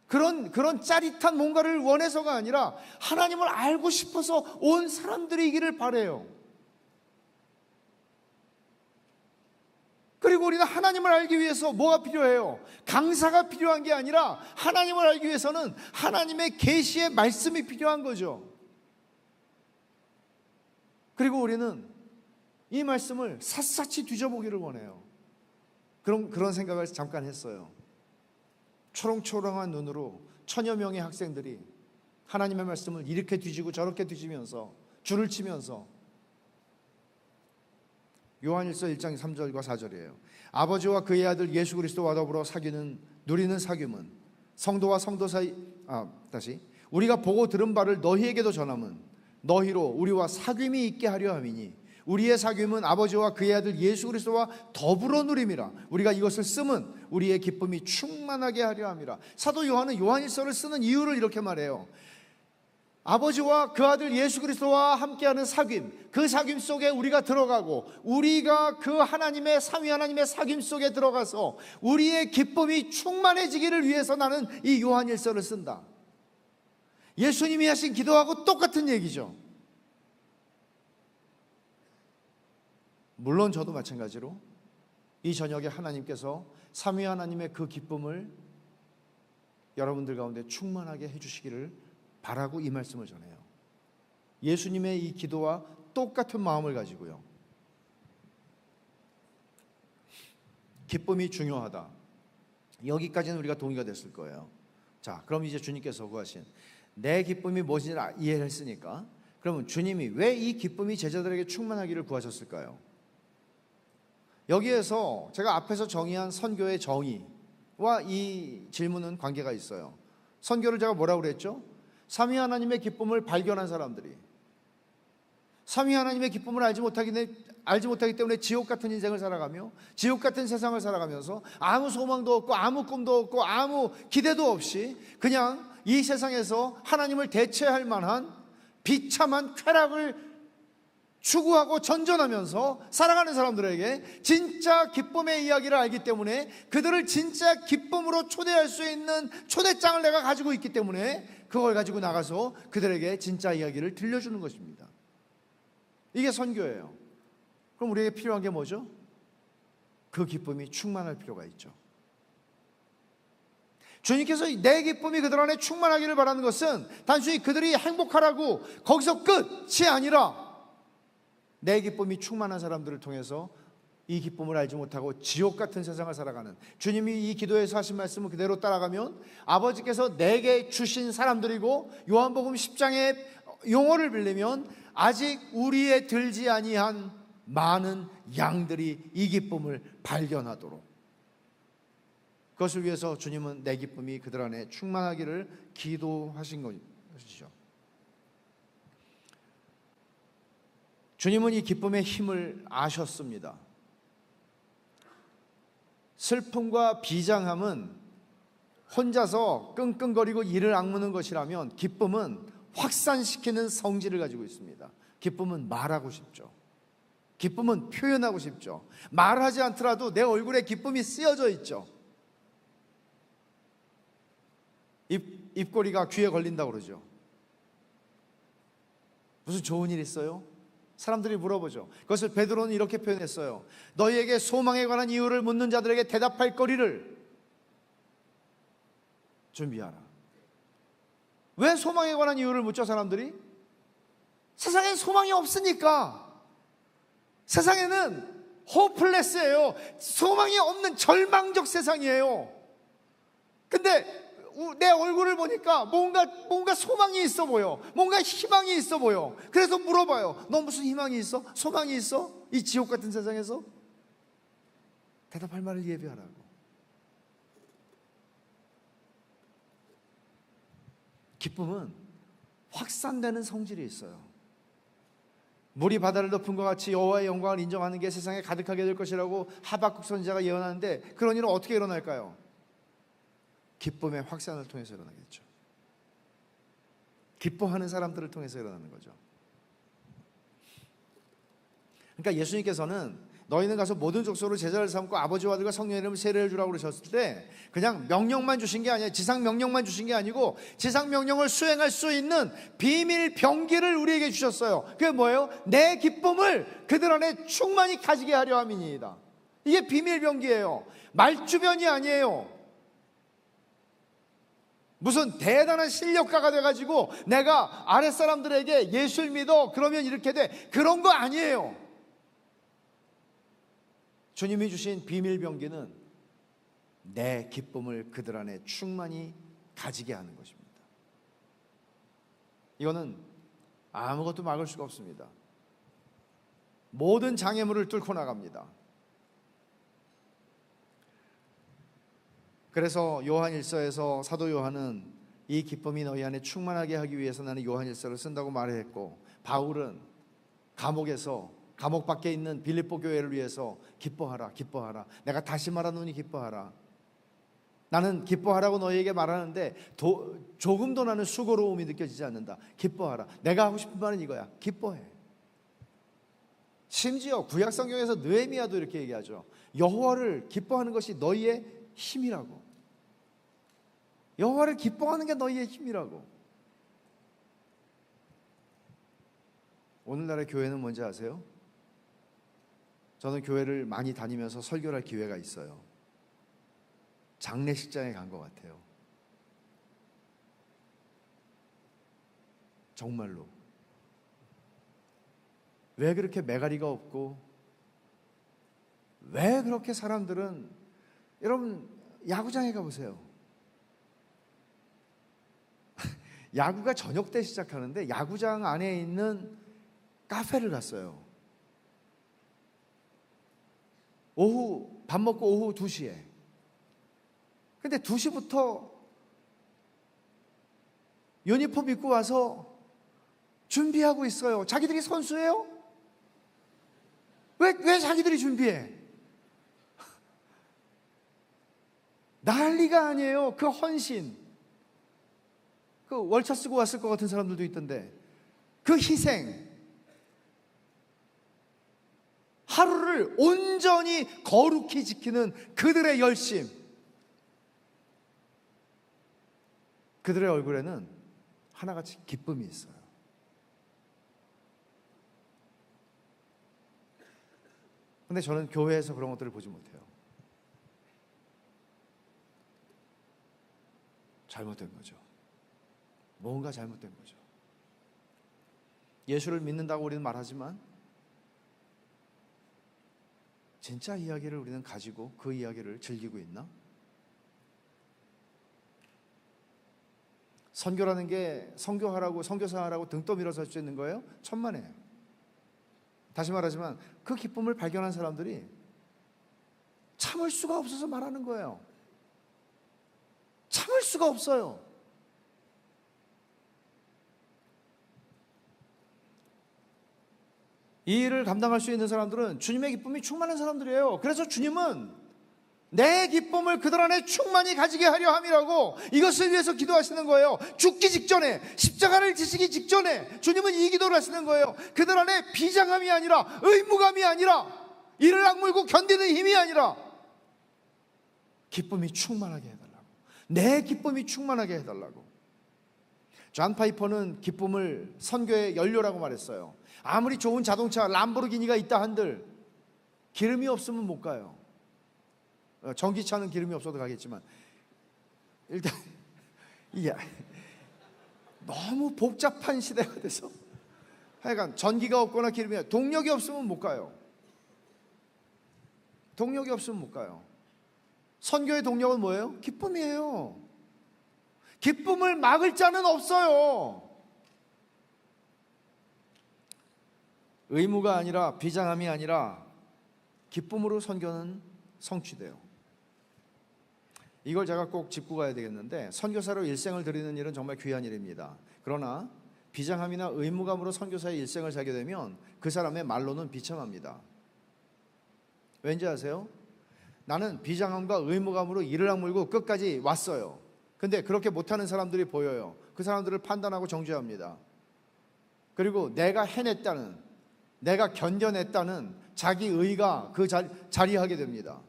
그런 짜릿한 뭔가를 원해서가 아니라 하나님을 알고 싶어서 온 사람들이기를 바라요. 그리고 우리는 하나님을 알기 위해서 뭐가 필요해요? 강사가 필요한 게 아니라 하나님을 알기 위해서는 하나님의 계시의 말씀이 필요한 거죠. 그리고 우리는 이 말씀을 샅샅이 뒤져보기를 원해요. 그런 생각을 잠깐 했어요. 초롱초롱한 눈으로 천여 명의 학생들이 하나님의 말씀을 이렇게 뒤지고 저렇게 뒤지면서 줄을 치면서, 요한일서 1장 3절과 4절이에요. 아버지와 그의 아들 예수 그리스도와 더불어 누리는 사귐은 성도와 성도 사이 우리가 보고 들은 바를 너희에게도 전함은 너희로 우리와 사귐이 있게 하려 함이니 우리의 사귐은 아버지와 그의 아들 예수 그리스도와 더불어 누림이라. 우리가 이것을 쓰면 우리의 기쁨이 충만하게 하려 함이라. 사도 요한은 요한일서를 쓰는 이유를 이렇게 말해요. 아버지와 그 아들 예수 그리스도와 함께하는 사귐, 그 사귐 속에 우리가 들어가고 우리가 그 하나님의 삼위 하나님의 사귐 속에 들어가서 우리의 기쁨이 충만해지기를 위해서 나는 이 요한일서를 쓴다. 예수님이 하신 기도하고 똑같은 얘기죠. 물론 저도 마찬가지로 이 저녁에 하나님께서 삼위 하나님의 그 기쁨을 여러분들 가운데 충만하게 해주시기를 바라고 이 말씀을 전해요. 예수님의 이 기도와 똑같은 마음을 가지고요. 기쁨이 중요하다. 여기까지는 우리가 동의가 됐을 거예요. 자, 그럼 이제 주님께서 구하신 내 기쁨이 무엇인지 이해를 했으니까, 그러면 주님이 왜 이 기쁨이 제자들에게 충만하기를 구하셨을까요? 여기에서 제가 앞에서 정의한 선교의 정의와 이 질문은 관계가 있어요. 선교를 제가 뭐라고 그랬죠? 삼위 하나님의 기쁨을 발견한 사람들이, 삼위 하나님의 기쁨을 알지 못하기 때문에 지옥 같은 인생을 살아가며 지옥 같은 세상을 살아가면서 아무 소망도 없고 아무 꿈도 없고 아무 기대도 없이 그냥 이 세상에서 하나님을 대체할 만한 비참한 쾌락을 추구하고 전전하면서 살아가는 사람들에게 진짜 기쁨의 이야기를 알기 때문에 그들을 진짜 기쁨으로 초대할 수 있는 초대장을 내가 가지고 있기 때문에 그걸 가지고 나가서 그들에게 진짜 이야기를 들려주는 것입니다. 이게 선교예요. 그럼 우리에게 필요한 게 뭐죠? 그 기쁨이 충만할 필요가 있죠. 주님께서 내 기쁨이 그들 안에 충만하기를 바라는 것은 단순히 그들이 행복하라고 거기서 끝이 아니라 내 기쁨이 충만한 사람들을 통해서 이 기쁨을 알지 못하고 지옥 같은 세상을 살아가는, 주님이 이 기도에서 하신 말씀을 그대로 따라가면 아버지께서 내게 주신 사람들이고, 요한복음 10장의 용어를 빌리면 아직 우리에 들지 아니한 많은 양들이 이 기쁨을 발견하도록, 그것을 위해서 주님은 내 기쁨이 그들 안에 충만하기를 기도하신 것이죠. 주님은 이 기쁨의 힘을 아셨습니다. 슬픔과 비장함은 혼자서 끙끙거리고 이를 악무는 것이라면, 기쁨은 확산시키는 성질을 가지고 있습니다. 기쁨은 말하고 싶죠. 기쁨은 표현하고 싶죠. 말하지 않더라도 내 얼굴에 기쁨이 쓰여져 있죠. 입꼬리가 귀에 걸린다고 그러죠. 무슨 좋은 일 있어요? 사람들이 물어보죠. 그것을 베드로는 이렇게 표현했어요. 너희에게 소망에 관한 이유를 묻는 자들에게 대답할 거리를 준비하라. 왜 소망에 관한 이유를 묻죠, 사람들이? 세상엔 소망이 없으니까. 세상에는 호플레스예요. 소망이 없는 절망적 세상이에요. 근데 내 얼굴을 보니까 뭔가 소망이 있어 보여. 뭔가 희망이 있어 보여. 그래서 물어봐요. 너 무슨 희망이 있어? 소망이 있어? 이 지옥 같은 세상에서? 대답할 말을 예비하라고. 기쁨은 확산되는 성질이 있어요. 물이 바다를 덮은 것 같이 여호와의 영광을 인정하는 게 세상에 가득하게 될 것이라고 하박국 선지자가 예언하는데, 그런 일은 어떻게 일어날까요? 기쁨의 확산을 통해서 일어나겠죠. 기뻐하는 사람들을 통해서 일어나는 거죠. 그러니까 예수님께서는 너희는 가서 모든 족속으로 제자를 삼고 아버지와 아들과 성령의 이름으로 세례를 주라고 그러셨을 때 그냥 명령만 주신 게 아니에요. 지상 명령만 주신 게 아니고 지상 명령을 수행할 수 있는 비밀 병기를 우리에게 주셨어요. 그게 뭐예요? 내 기쁨을 그들 안에 충만히 가지게 하려 함이니이다. 이게 비밀 병기예요. 말주변이 아니에요. 무슨 대단한 실력가가 돼가지고 내가 아랫사람들에게 예수를 믿어 그러면 이렇게 돼, 그런 거 아니에요. 주님이 주신 비밀 병기는 내 기쁨을 그들 안에 충만히 가지게 하는 것입니다. 이거는 아무것도 막을 수가 없습니다. 모든 장애물을 뚫고 나갑니다. 그래서 요한일서에서 사도 요한은 이 기쁨이 너희 안에 충만하게 하기 위해서 나는 요한일서를 쓴다고 말했고, 바울은 감옥 밖에 있는 빌립보 교회를 위해서 기뻐하라, 기뻐하라. 내가 다시 말하노니 기뻐하라. 나는 기뻐하라고 너희에게 말하는데 조금도 나는 수고로움이 느껴지지 않는다. 기뻐하라. 내가 하고 싶은 말은 이거야. 기뻐해. 심지어 구약 성경에서 느헤미야도 이렇게 얘기하죠. 여호와를 기뻐하는 것이 너희의 힘이라고. 여호와를 기뻐하는 게 너희의 힘이라고. 오늘날의 교회는 뭔지 아세요? 저는 교회를 많이 다니면서 설교를 할 기회가 있어요. 장례식장에 간 것 같아요. 정말로. 왜 그렇게 매가리가 없고, 왜 그렇게 사람들은, 여러분 야구장에 가보세요. 야구가 저녁 때 시작하는데 야구장 안에 있는 카페를 갔어요. 밥 먹고 오후 2시에. 근데 2시부터 유니폼 입고 와서 준비하고 있어요. 자기들이 선수예요? 왜 자기들이 준비해? 난리가 아니에요. 그 헌신. 그 월차 쓰고 왔을 것 같은 사람들도 있던데, 그 희생, 하루를 온전히 거룩히 지키는 그들의 열심, 그들의 얼굴에는 하나같이 기쁨이 있어요. 근데 저는 교회에서 그런 것들을 보지 못해요. 잘못된 거죠. 뭔가 잘못된 거죠. 예수를 믿는다고 우리는 말하지만 진짜 이야기를 우리는 가지고 그 이야기를 즐기고 있나? 선교라는 게 선교하라고, 선교사하라고 등 떠밀어서 할 수 있는 거예요? 천만에요. 다시 말하지만 그 기쁨을 발견한 사람들이 참을 수가 없어서 말하는 거예요. 참을 수가 없어요. 이 일을 감당할 수 있는 사람들은 주님의 기쁨이 충만한 사람들이에요. 그래서 주님은 내 기쁨을 그들 안에 충만히 가지게 하려 함이라고 이것을 위해서 기도하시는 거예요. 죽기 직전에, 십자가를 지시기 직전에 주님은 이 기도를 하시는 거예요. 그들 안에 비장함이 아니라, 의무감이 아니라, 이를 악물고 견디는 힘이 아니라 기쁨이 충만하게 해달라고. 내 기쁨이 충만하게 해달라고. 존 파이퍼는 기쁨을 선교의 연료라고 말했어요. 아무리 좋은 자동차 람보르기니가 있다 한들 기름이 없으면 못 가요. 전기차는 기름이 없어도 가겠지만, 일단 이게 너무 복잡한 시대가 돼서 하여간 전기가 없거나 기름이, 동력이 없으면 못 가요. 동력이 없으면 못 가요. 선교의 동력은 뭐예요? 기쁨이에요. 기쁨을 막을 자는 없어요. 의무가 아니라, 비장함이 아니라 기쁨으로 선교는 성취돼요. 이걸 제가 꼭 짚고 가야 되겠는데, 선교사로 일생을 드리는 일은 정말 귀한 일입니다. 그러나 비장함이나 의무감으로 선교사의 일생을 살게 되면 그 사람의 말로는 비참합니다. 왠지 아세요? 나는 비장함과 의무감으로 이를 악물고 끝까지 왔어요. 근데 그렇게 못하는 사람들이 보여요. 그 사람들을 판단하고 정죄합니다. 그리고 내가 해냈다는, 내가 견뎌냈다는 자기 의가 그 자리하게 됩니다.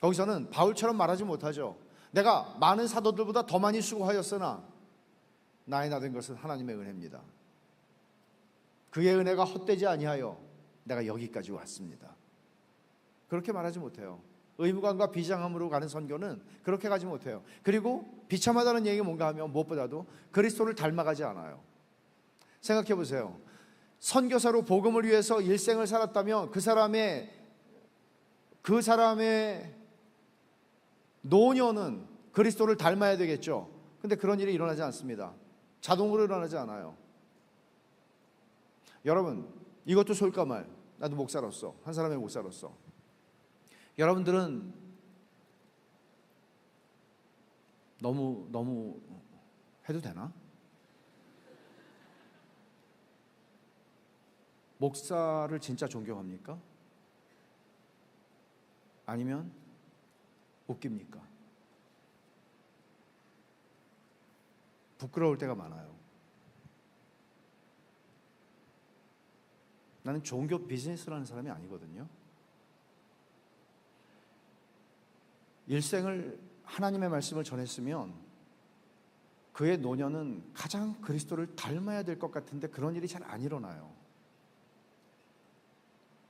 거기서는 바울처럼 말하지 못하죠. 내가 많은 사도들보다 더 많이 수고하였으나 나의 나된 것은 하나님의 은혜입니다. 그의 은혜가 헛되지 아니하여 내가 여기까지 왔습니다. 그렇게 말하지 못해요. 의무감과 비장함으로 가는 선교는 그렇게 가지 못해요. 그리고 비참하다는 얘기가 뭔가 하면 무엇보다도 그리스도를 닮아가지 않아요. 생각해 보세요. 선교사로 복음을 위해서 일생을 살았다면 그 사람의 노년은 그리스도를 닮아야 되겠죠. 근데 그런 일이 일어나지 않습니다. 자동으로 일어나지 않아요. 여러분, 이것도 솔까말, 나도 목사로서, 한 사람의 목사로서, 여러분들은 너무 해도 되나? 목사를 진짜 존경합니까? 아니면 웃깁니까? 부끄러울 때가 많아요. 나는 종교 비즈니스를 하는 사람이 아니거든요. 일생을 하나님의 말씀을 전했으면 그의 노년은 가장 그리스도를 닮아야 될 것 같은데 그런 일이 잘 안 일어나요.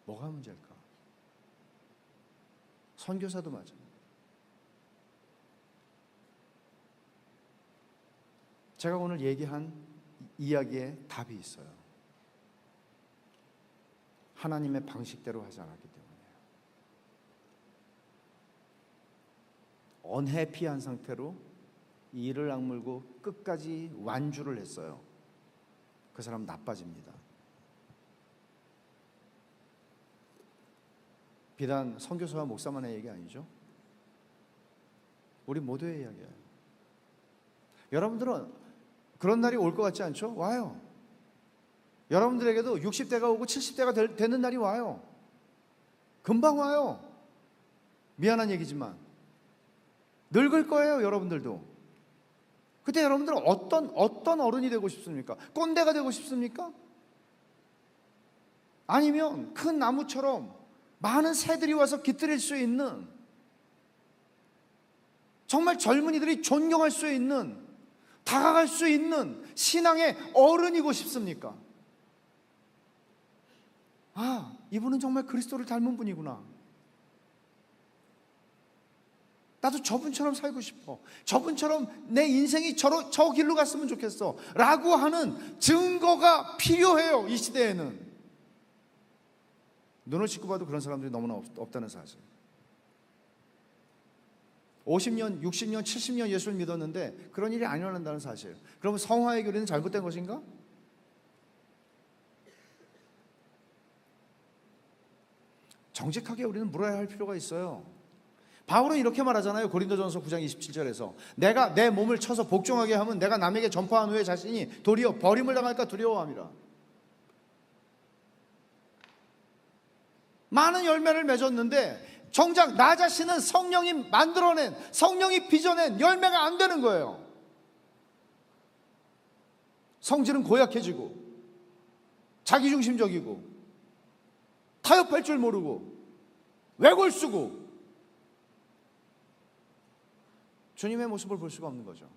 뭐가 문제일까? 선교사도 마찬가지입니다. 제가 오늘 얘기한 이야기에 답이 있어요. 하나님의 방식대로 하지 않았기 때문이에요. 언해피한 상태로 이를 악물고 끝까지 완주를 했어요. 그 사람 나빠집니다. 비단 선교사와 목사만의 얘기 아니죠. 우리 모두의 이야기예요. 여러분들은 그런 날이 올 것 같지 않죠? 와요. 여러분들에게도 60대가 오고 70대가 되는 날이 와요. 금방 와요. 미안한 얘기지만 늙을 거예요. 여러분들도. 그때 여러분들은 어떤 어른이 되고 싶습니까? 꼰대가 되고 싶습니까? 아니면 큰 나무처럼 많은 새들이 와서 깃들일 수 있는, 정말 젊은이들이 존경할 수 있는, 다가갈 수 있는 신앙의 어른이고 싶습니까? 아, 이분은 정말 그리스도를 닮은 분이구나. 나도 저분처럼 살고 싶어. 저분처럼 내 인생이 저 길로 갔으면 좋겠어. 라고 하는 증거가 필요해요. 이 시대에는. 눈을 씻고 봐도 그런 사람들이 너무나 없다는 사실. 50년, 60년, 70년 예수를 믿었는데 그런 일이 안 일어난다는 사실. 그러면 성화의 교리는 잘못된 것인가? 정직하게 우리는 물어야 할 필요가 있어요. 바울은 이렇게 말하잖아요. 고린도전서 9장 27절에서 내가 내 몸을 쳐서 복종하게 하면 내가 남에게 전파한 후에 자신이 도리어 버림을 당할까 두려워함이라. 많은 열매를 맺었는데 정작 나 자신은 성령이 만들어낸, 성령이 빚어낸 열매가 안 되는 거예요. 성질은 고약해지고 자기중심적이고 타협할 줄 모르고 외골수고 주님의 모습을 볼 수가 없는 거죠.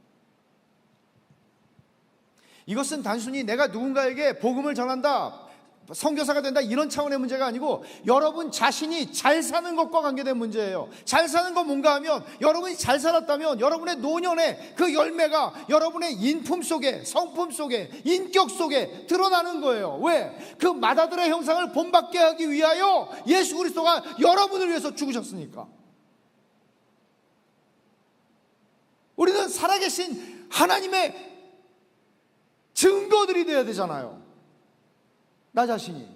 이것은 단순히 내가 누군가에게 복음을 전한다, 선교사가 된다, 이런 차원의 문제가 아니고 여러분 자신이 잘 사는 것과 관계된 문제예요. 잘 사는 건 뭔가 하면 여러분이 잘 살았다면 여러분의 노년의 그 열매가 여러분의 인품 속에, 성품 속에, 인격 속에 드러나는 거예요. 왜? 그 마다들의 형상을 본받게 하기 위하여 예수 그리스도가 여러분을 위해서 죽으셨으니까. 우리는 살아계신 하나님의 증거들이 되어야 되잖아요. 나 자신이,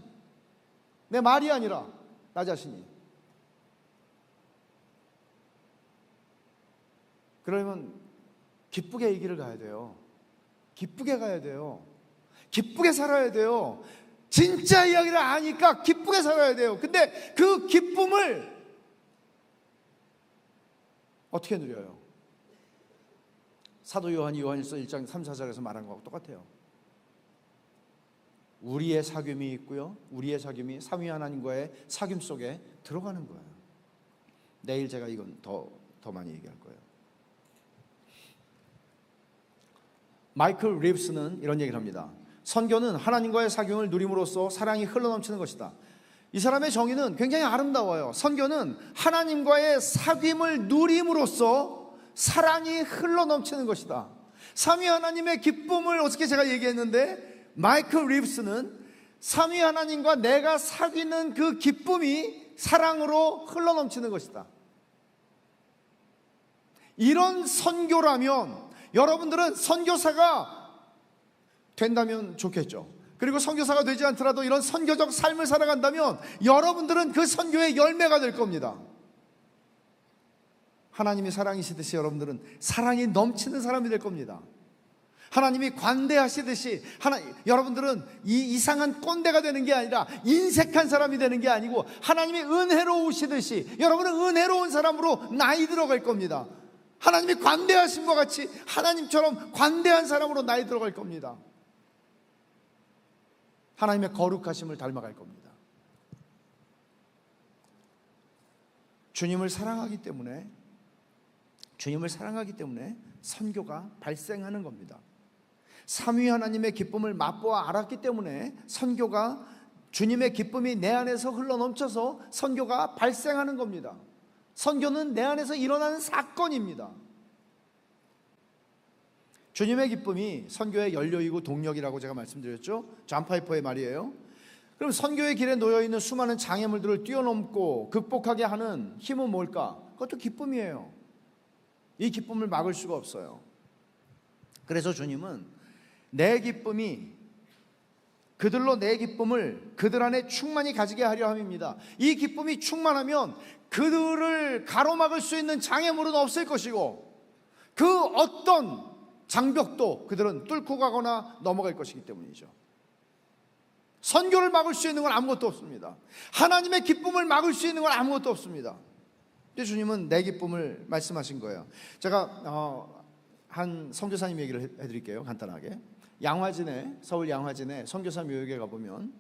내 말이 아니라 나 자신이. 그러면 기쁘게 이 길을 가야 돼요. 기쁘게 가야 돼요. 기쁘게 살아야 돼요. 진짜 이야기를 아니까 기쁘게 살아야 돼요. 근데 그 기쁨을 어떻게 누려요? 사도 요한이 요한일서 1장 3, 4절에서 말한 거하고 똑같아요. 우리의 사귐이 있고요, 우리의 사귐이 삼위 하나님과의 사귐 속에 들어가는 거예요. 내일 제가 이건 더 많이 얘기할 거예요. 마이클 립스는 이런 얘기를 합니다. 선교는 하나님과의 사귐을 누림으로써 사랑이 흘러넘치는 것이다. 이 사람의 정의는 굉장히 아름다워요. 선교는 하나님과의 사귐을 누림으로써 사랑이 흘러넘치는 것이다. 삼위 하나님의 기쁨을 어떻게 제가 얘기했는데, 마이클 립스는 삼위 하나님과 내가 사귀는 그 기쁨이 사랑으로 흘러넘치는 것이다. 이런 선교라면 여러분들은 선교사가 된다면 좋겠죠. 그리고 선교사가 되지 않더라도 이런 선교적 삶을 살아간다면 여러분들은 그 선교의 열매가 될 겁니다. 하나님이 사랑이시듯이 여러분들은 사랑이 넘치는 사람이 될 겁니다. 하나님이 관대하시듯이 여러분들은 이 이상한 꼰대가 되는 게 아니라 인색한 사람이 되는 게 아니고, 하나님이 은혜로우시듯이 여러분은 은혜로운 사람으로 나이 들어갈 겁니다. 하나님이 관대하신 것 같이 하나님처럼 관대한 사람으로 나이 들어갈 겁니다. 하나님의 거룩하심을 닮아갈 겁니다. 주님을 사랑하기 때문에 선교가 발생하는 겁니다. 삼위 하나님의 기쁨을 맛보아 알았기 때문에 주님의 기쁨이 내 안에서 흘러넘쳐서 선교가 발생하는 겁니다. 선교는 내 안에서 일어나는 사건입니다. 주님의 기쁨이 선교의 연료이고 동력이라고 제가 말씀드렸죠. 존 파이퍼의 말이에요. 그럼 선교의 길에 놓여있는 수많은 장애물들을 뛰어넘고 극복하게 하는 힘은 뭘까? 그것도 기쁨이에요. 이 기쁨을 막을 수가 없어요. 그래서 주님은 그들로 내 기쁨을 그들 안에 충만히 가지게 하려 함입니다. 이 기쁨이 충만하면 그들을 가로막을 수 있는 장애물은 없을 것이고, 그 어떤 장벽도 그들은 뚫고 가거나 넘어갈 것이기 때문이죠. 선교를 막을 수 있는 건 아무것도 없습니다. 하나님의 기쁨을 막을 수 있는 건 아무것도 없습니다. 근데 주님은 내 기쁨을 말씀하신 거예요. 제가 한 선교사님 얘기를 해드릴게요. 간단하게. 서울 양화진에 선교사 묘역에 가보면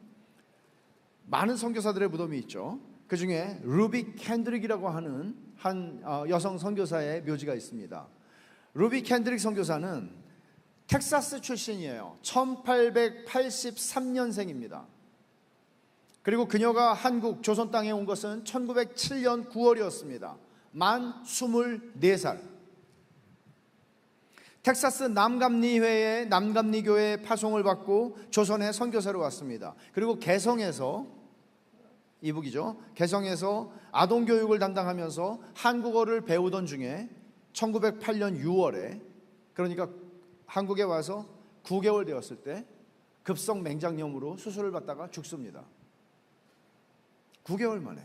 많은 선교사들의 무덤이 있죠. 그 중에 루비 캔드릭이라고 하는 한 여성 선교사의 묘지가 있습니다. 루비 캔드릭 선교사는 텍사스 출신이에요. 1883년생입니다. 그리고 그녀가 한국 조선 땅에 온 것은 1907년 9월이었습니다. 만 24살. 텍사스 남감리회의 남감리교회의 파송을 받고 조선에 선교사로 왔습니다. 그리고 개성에서, 이북이죠, 개성에서 아동교육을 담당하면서 한국어를 배우던 중에 1908년 6월에, 그러니까 한국에 와서 9개월 되었을 때 급성 맹장염으로 수술을 받다가 죽습니다. 9개월 만에.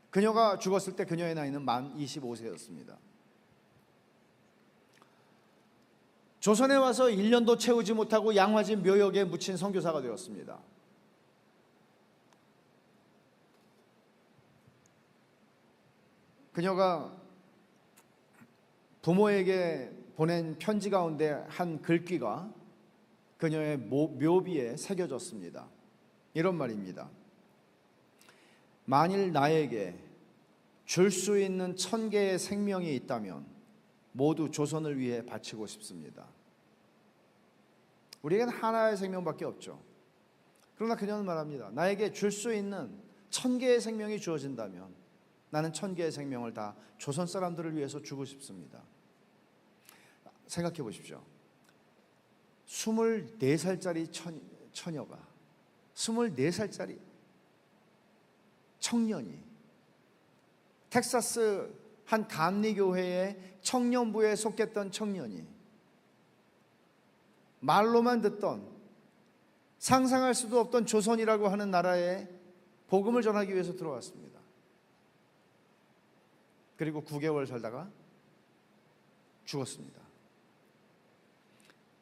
그녀가 죽었을 때 그녀의 나이는 만 25세였습니다. 조선에 와서 1년도 채우지 못하고 양화진 묘역에 묻힌 선교사가 되었습니다. 그녀가 부모에게 보낸 편지 가운데 한 글귀가 그녀의 묘비에 새겨졌습니다. 이런 말입니다. 만일 나에게 줄 수 있는 1000개의 생명이 있다면 모두 조선을 위해 바치고 싶습니다. 우리에겐 하나의 생명밖에 없죠. 그러나 그녀는 말합니다. 나에게 줄 수 있는 1000개의 생명이 주어진다면 나는 1000개의 생명을 다 조선 사람들을 위해서 주고 싶습니다. 생각해 보십시오. 24살짜리 처녀가, 24살짜리 청년이 텍사스 한 감리교회의 청년부에 속했던 청년이 말로만 듣던, 상상할 수도 없던 조선이라고 하는 나라에 복음을 전하기 위해서 들어왔습니다. 그리고 9개월 살다가 죽었습니다.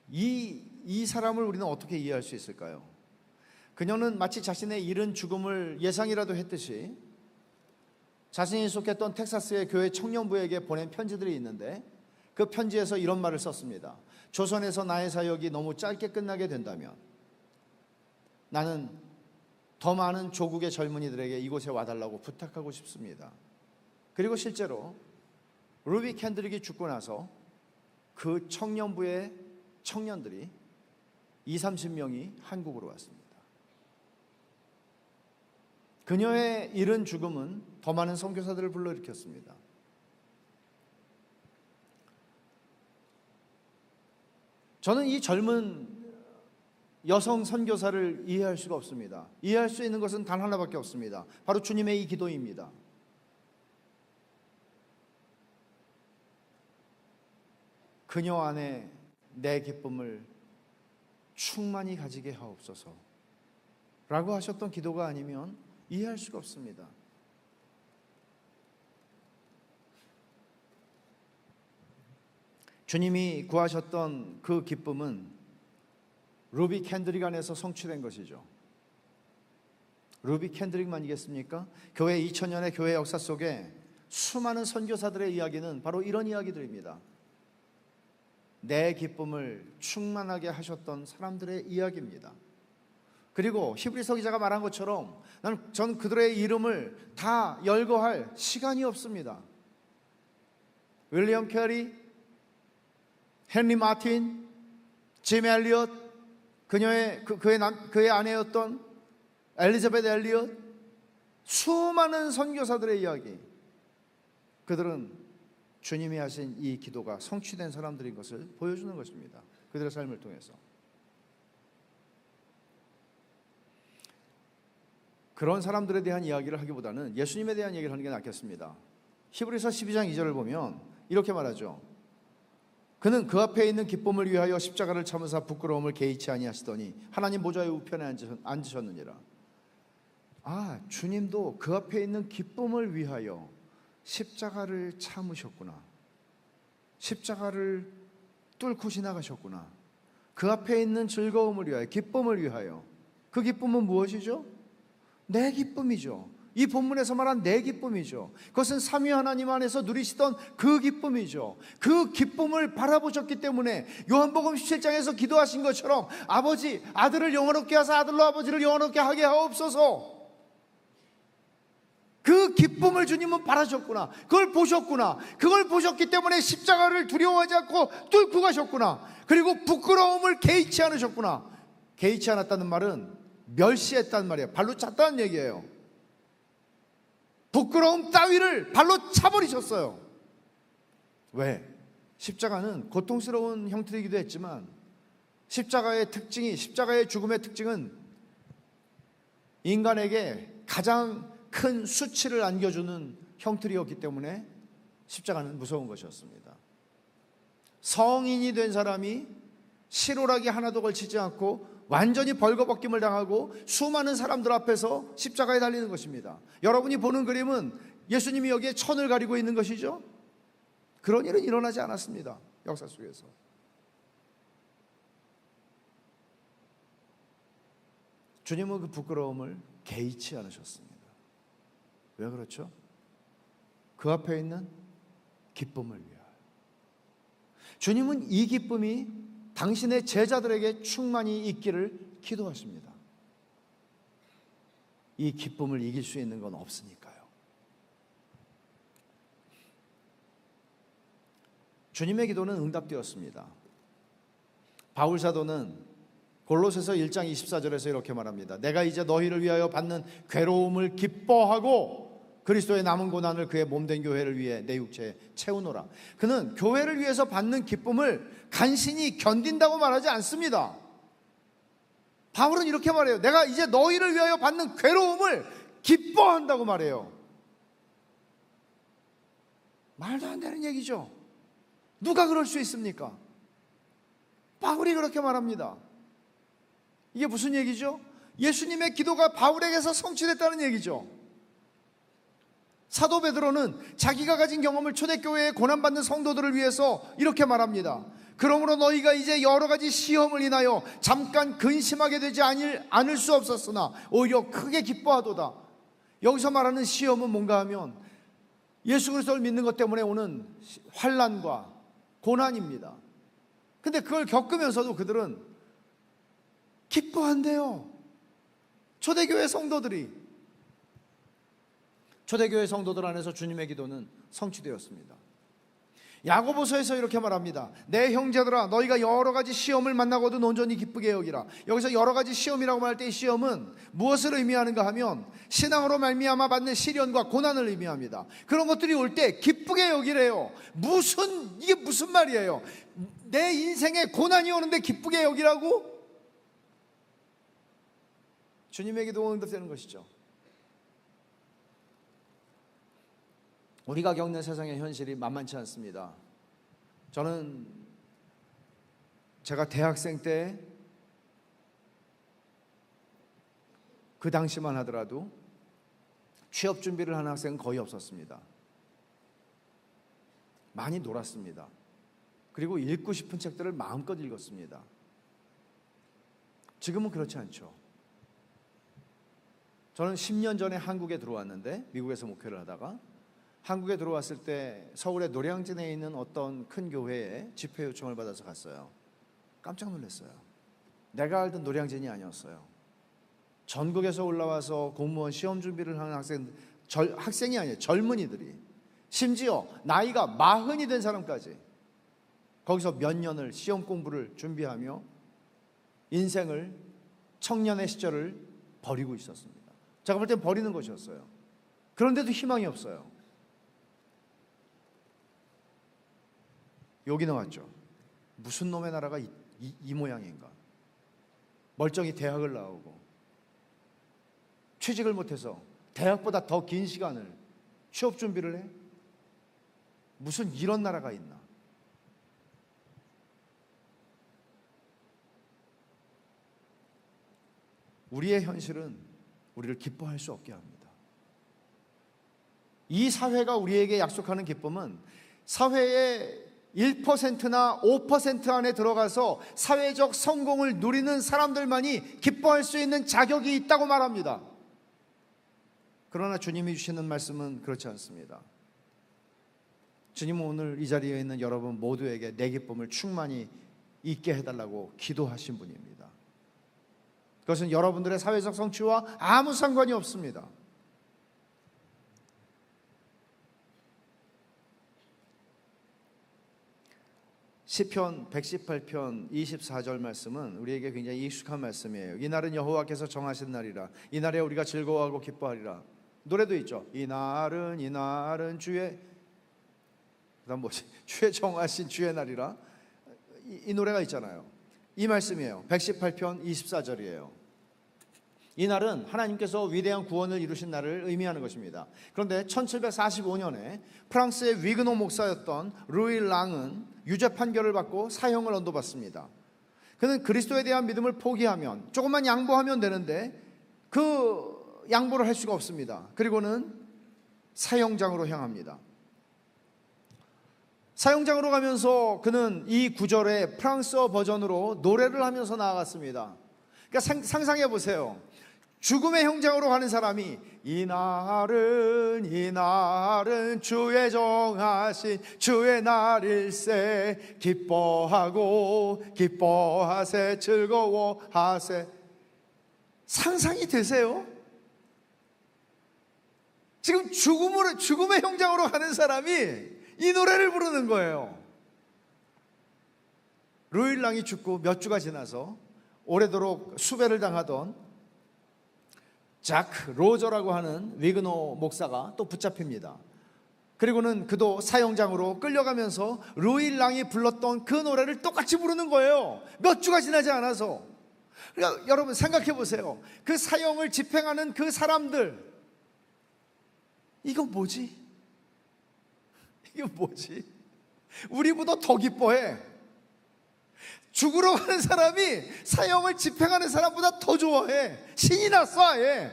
이 사람을 우리는 어떻게 이해할 수 있을까요? 그녀는 마치 자신의 이른 죽음을 예상이라도 했듯이 자신이 속했던 텍사스의 교회 청년부에게 보낸 편지들이 있는데, 그 편지에서 이런 말을 썼습니다. 조선에서 나의 사역이 너무 짧게 끝나게 된다면 나는 더 많은 조국의 젊은이들에게 이곳에 와달라고 부탁하고 싶습니다. 그리고 실제로 루비 캔드릭이 죽고 나서 그 청년부의 청년들이 20-30명이 한국으로 왔습니다. 그녀의 이른 죽음은 더 많은 선교사들을 불러일으켰습니다. 저는 이 젊은 여성 선교사를 이해할 수가 없습니다. 이해할 수 있는 것은 단 하나밖에 없습니다. 바로 주님의 이 기도입니다. 그녀 안에 내 기쁨을 충만히 가지게 하옵소서 라고 하셨던 기도가 아니면 이해할 수가 없습니다. 주님이 구하셨던 그 기쁨은 루비 캔드릭 안에서 성취된 것이죠. 루비 캔드릭만이겠습니까? 교회 2000년의 교회 역사 속에 수많은 선교사들의 이야기는 바로 이런 이야기들입니다. 내 기쁨을 충만하게 하셨던 사람들의 이야기입니다. 그리고 히브리서 기자가 말한 것처럼 전 그들의 이름을 다 열거할 시간이 없습니다. 윌리엄 캐리, 헨리 마틴, 짐 엘리엇, 그의 아내였던 엘리자베트 엘리엇, 수많은 선교사들의 이야기. 그들은 주님이 하신 이 기도가 성취된 사람들인 것을 보여주는 것입니다. 그들의 삶을 통해서. 그런 사람들에 대한 이야기를 하기보다는 예수님에 대한 얘기를 하는 게 낫겠습니다. 히브리서 12장 2절을 보면 이렇게 말하죠. 그는 그 앞에 있는 기쁨을 위하여 십자가를 참으사 부끄러움을 개의치 아니하시더니 하나님 보좌의 우편에 앉으셨느니라. 주님도 그 앞에 있는 기쁨을 위하여 십자가를 참으셨구나. 십자가를 뚫고 지나가셨구나. 그 앞에 있는 즐거움을 위하여, 기쁨을 위하여. 그 기쁨은 무엇이죠? 내 기쁨이죠. 이 본문에서 말한 내 기쁨이죠. 그것은 삼위 하나님 안에서 누리시던 그 기쁨이죠. 그 기쁨을 바라보셨기 때문에 요한복음 17장에서 기도하신 것처럼 아버지, 아들을 영원롭게 하사 아들로 아버지를 영원롭게 하게 하옵소서. 그 기쁨을 주님은 바라셨구나. 그걸 보셨구나. 그걸 보셨기 때문에 십자가를 두려워하지 않고 뚫고 가셨구나. 그리고 부끄러움을 개의치 않으셨구나. 개의치 않았다는 말은 멸시했다는 말이에요. 발로 찼다는 얘기예요. 부끄러움 따위를 발로 차버리셨어요. 왜? 십자가는 고통스러운 형태이기도 했지만 십자가의 죽음의 특징은 인간에게 가장 큰 수치를 안겨주는 형틀이었기 때문에 십자가는 무서운 것이었습니다. 성인이 된 사람이 실오라기 하나도 걸치지 않고 완전히 벌거벗김을 당하고 수많은 사람들 앞에서 십자가에 달리는 것입니다. 여러분이 보는 그림은 예수님이 여기에 천을 가리고 있는 것이죠. 그런 일은 일어나지 않았습니다. 역사 속에서. 주님은 그 부끄러움을 개의치 않으셨습니다. 왜 그렇죠? 그 앞에 있는 기쁨을 위하여. 주님은 이 기쁨이 당신의 제자들에게 충만히 있기를 기도하십니다. 이 기쁨을 이길 수 있는 건 없으니까요. 주님의 기도는 응답되었습니다. 바울 사도는 골로새서 1장 24절에서 이렇게 말합니다. 내가 이제 너희를 위하여 받는 괴로움을 기뻐하고 그리스도의 남은 고난을 그의 몸된 교회를 위해 내 육체에 채우노라. 그는 교회를 위해서 받는 기쁨을 간신히 견딘다고 말하지 않습니다. 바울은 이렇게 말해요. 내가 이제 너희를 위하여 받는 괴로움을 기뻐한다고 말해요. 말도 안 되는 얘기죠. 누가 그럴 수 있습니까? 바울이 그렇게 말합니다. 이게 무슨 얘기죠? 예수님의 기도가 바울에게서 성취됐다는 얘기죠. 사도 베드로는 자기가 가진 경험을 초대교회에 고난받는 성도들을 위해서 이렇게 말합니다. 그러므로 너희가 이제 여러 가지 시험을 인하여 잠깐 근심하게 되지 않을 수 없었으나 오히려 크게 기뻐하도다. 여기서 말하는 시험은 뭔가 하면 예수 그리스도를 믿는 것 때문에 오는 환난과 고난입니다. 근데 그걸 겪으면서도 그들은 기뻐한대요. 초대교회 성도들 안에서 주님의 기도는 성취되었습니다. 야고보서에서 이렇게 말합니다. 내 형제들아, 너희가 여러 가지 시험을 만나고도 온전히 기쁘게 여기라. 여기서 여러 가지 시험이라고 말할 때 이 시험은 무엇을 의미하는가 하면 신앙으로 말미암아 받는 시련과 고난을 의미합니다. 그런 것들이 올 때 기쁘게 여기래요. 이게 무슨 말이에요? 내 인생에 고난이 오는데 기쁘게 여기라고? 주님의 기도가 응답되는 것이죠. 우리가 겪는 세상의 현실이 만만치 않습니다. 저는 제가 대학생 때 그 당시만 하더라도 취업 준비를 하는 학생은 거의 없었습니다. 많이 놀았습니다. 그리고 읽고 싶은 책들을 마음껏 읽었습니다. 지금은 그렇지 않죠. 저는 10년 전에 한국에 들어왔는데, 미국에서 목회를 하다가 한국에 들어왔을 때 서울의 노량진에 있는 어떤 큰 교회에 집회 요청을 받아서 갔어요. 깜짝 놀랐어요. 내가 알던 노량진이 아니었어요. 전국에서 올라와서 공무원 시험 준비를 하는 학생이 아니에요. 젊은이들이, 심지어 나이가 40이 된 사람까지 거기서 몇 년을 시험 공부를 준비하며 인생을, 청년의 시절을 버리고 있었습니다. 제가 볼 땐 버리는 것이었어요. 그런데도 희망이 없어요. 여기 나왔죠. 무슨 놈의 나라가 이 모양인가. 멀쩡히 대학을 나오고 취직을 못해서 대학보다 더 긴 시간을 취업 준비를 해? 무슨 이런 나라가 있나. 우리의 현실은 우리를 기뻐할 수 없게 합니다. 이 사회가 우리에게 약속하는 기쁨은 사회의 1%나 5% 안에 들어가서 사회적 성공을 누리는 사람들만이 기뻐할 수 있는 자격이 있다고 말합니다. 그러나 주님이 주시는 말씀은 그렇지 않습니다. 주님은 오늘 이 자리에 있는 여러분 모두에게 내 기쁨을 충만히 있게 해달라고 기도하신 분입니다. 그것은 여러분들의 사회적 성취와 아무 상관이 없습니다. 시편 118편 24절 말씀은 우리에게 굉장히 익숙한 말씀이에요. 이날은 여호와께서 정하신 날이라. 이날에 우리가 즐거워하고 기뻐하리라. 노래도 있죠. 이날은 주의, 그다음 뭐지? 주의 정하신 주의 날이라. 이 노래가 있잖아요. 이 말씀이에요. 118편 24절이에요. 이 날은 하나님께서 위대한 구원을 이루신 날을 의미하는 것입니다. 그런데 1745년에 프랑스의 위그노 목사였던 루이 랑은 유죄 판결을 받고 사형을 언도받습니다. 그는 그리스도에 대한 믿음을 포기하면, 조금만 양보하면 되는데 그 양보를 할 수가 없습니다. 그리고는 사형장으로 향합니다. 사형장으로 가면서 그는 이 구절의 프랑스어 버전으로 노래를 하면서 나아갔습니다. 그러니까 상상해 보세요. 죽음의 형장으로 가는 사람이 이날은 주의 정하신 주의 날일세 기뻐하세 즐거워하세. 상상이 되세요? 지금 죽음의 형장으로 가는 사람이 이 노래를 부르는 거예요. 루일랑이 죽고 몇 주가 지나서 오래도록 수배를 당하던 자크 로저라고 하는 위그노 목사가 또 붙잡힙니다. 그리고는 그도 사형장으로 끌려가면서 루일랑이 불렀던 그 노래를 똑같이 부르는 거예요. 몇 주가 지나지 않아서. 그러니까 여러분 생각해 보세요. 그 사형을 집행하는 그 사람들, 이거 뭐지? 우리보다 더 기뻐해. 죽으러 가는 사람이 사형을 집행하는 사람보다 더 좋아해. 신이 났어 아예.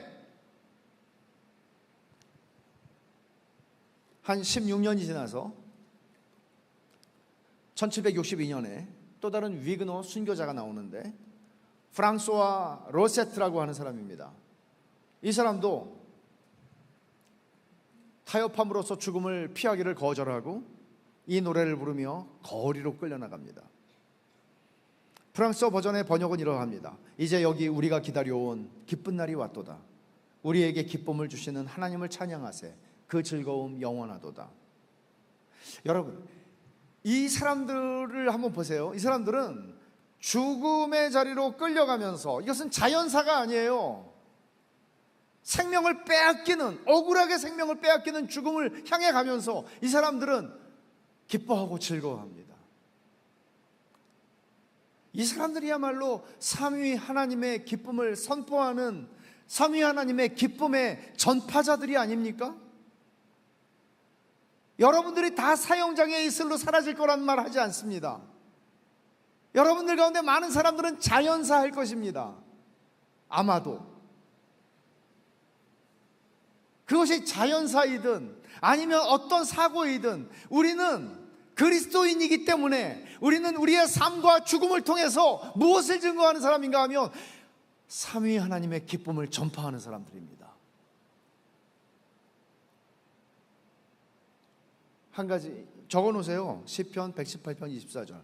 한 16년이 지나서 1762년에 또 다른 위그노 순교자가 나오는데 프랑소와 로세트라고 하는 사람입니다. 이 사람도 타협함으로써 죽음을 피하기를 거절하고 이 노래를 부르며 거리로 끌려나갑니다. 프랑스어 버전의 번역은 이러합니다. 이제 여기 우리가 기다려온 기쁜 날이 왔도다. 우리에게 기쁨을 주시는 하나님을 찬양하세. 그 즐거움 영원하도다. 여러분, 이 사람들을 한번 보세요. 이 사람들은 죽음의 자리로 끌려가면서, 이것은 자연사가 아니에요. 생명을 빼앗기는, 억울하게 생명을 빼앗기는 죽음을 향해 가면서 이 사람들은 기뻐하고 즐거워합니다. 이 사람들이야말로 삼위 하나님의 기쁨을 선포하는 삼위 하나님의 기쁨의 전파자들이 아닙니까? 여러분들이 다 사형장의 이슬로 사라질 거란 말 하지 않습니다. 여러분들 가운데 많은 사람들은 자연사 할 것입니다. 아마도 그것이 자연사이든 아니면 어떤 사고이든 우리는 그리스도인이기 때문에, 우리는 우리의 삶과 죽음을 통해서 무엇을 증거하는 사람인가 하면 삼위 하나님의 기쁨을 전파하는 사람들입니다. 한 가지 적어놓으세요. 시편 118편 24절.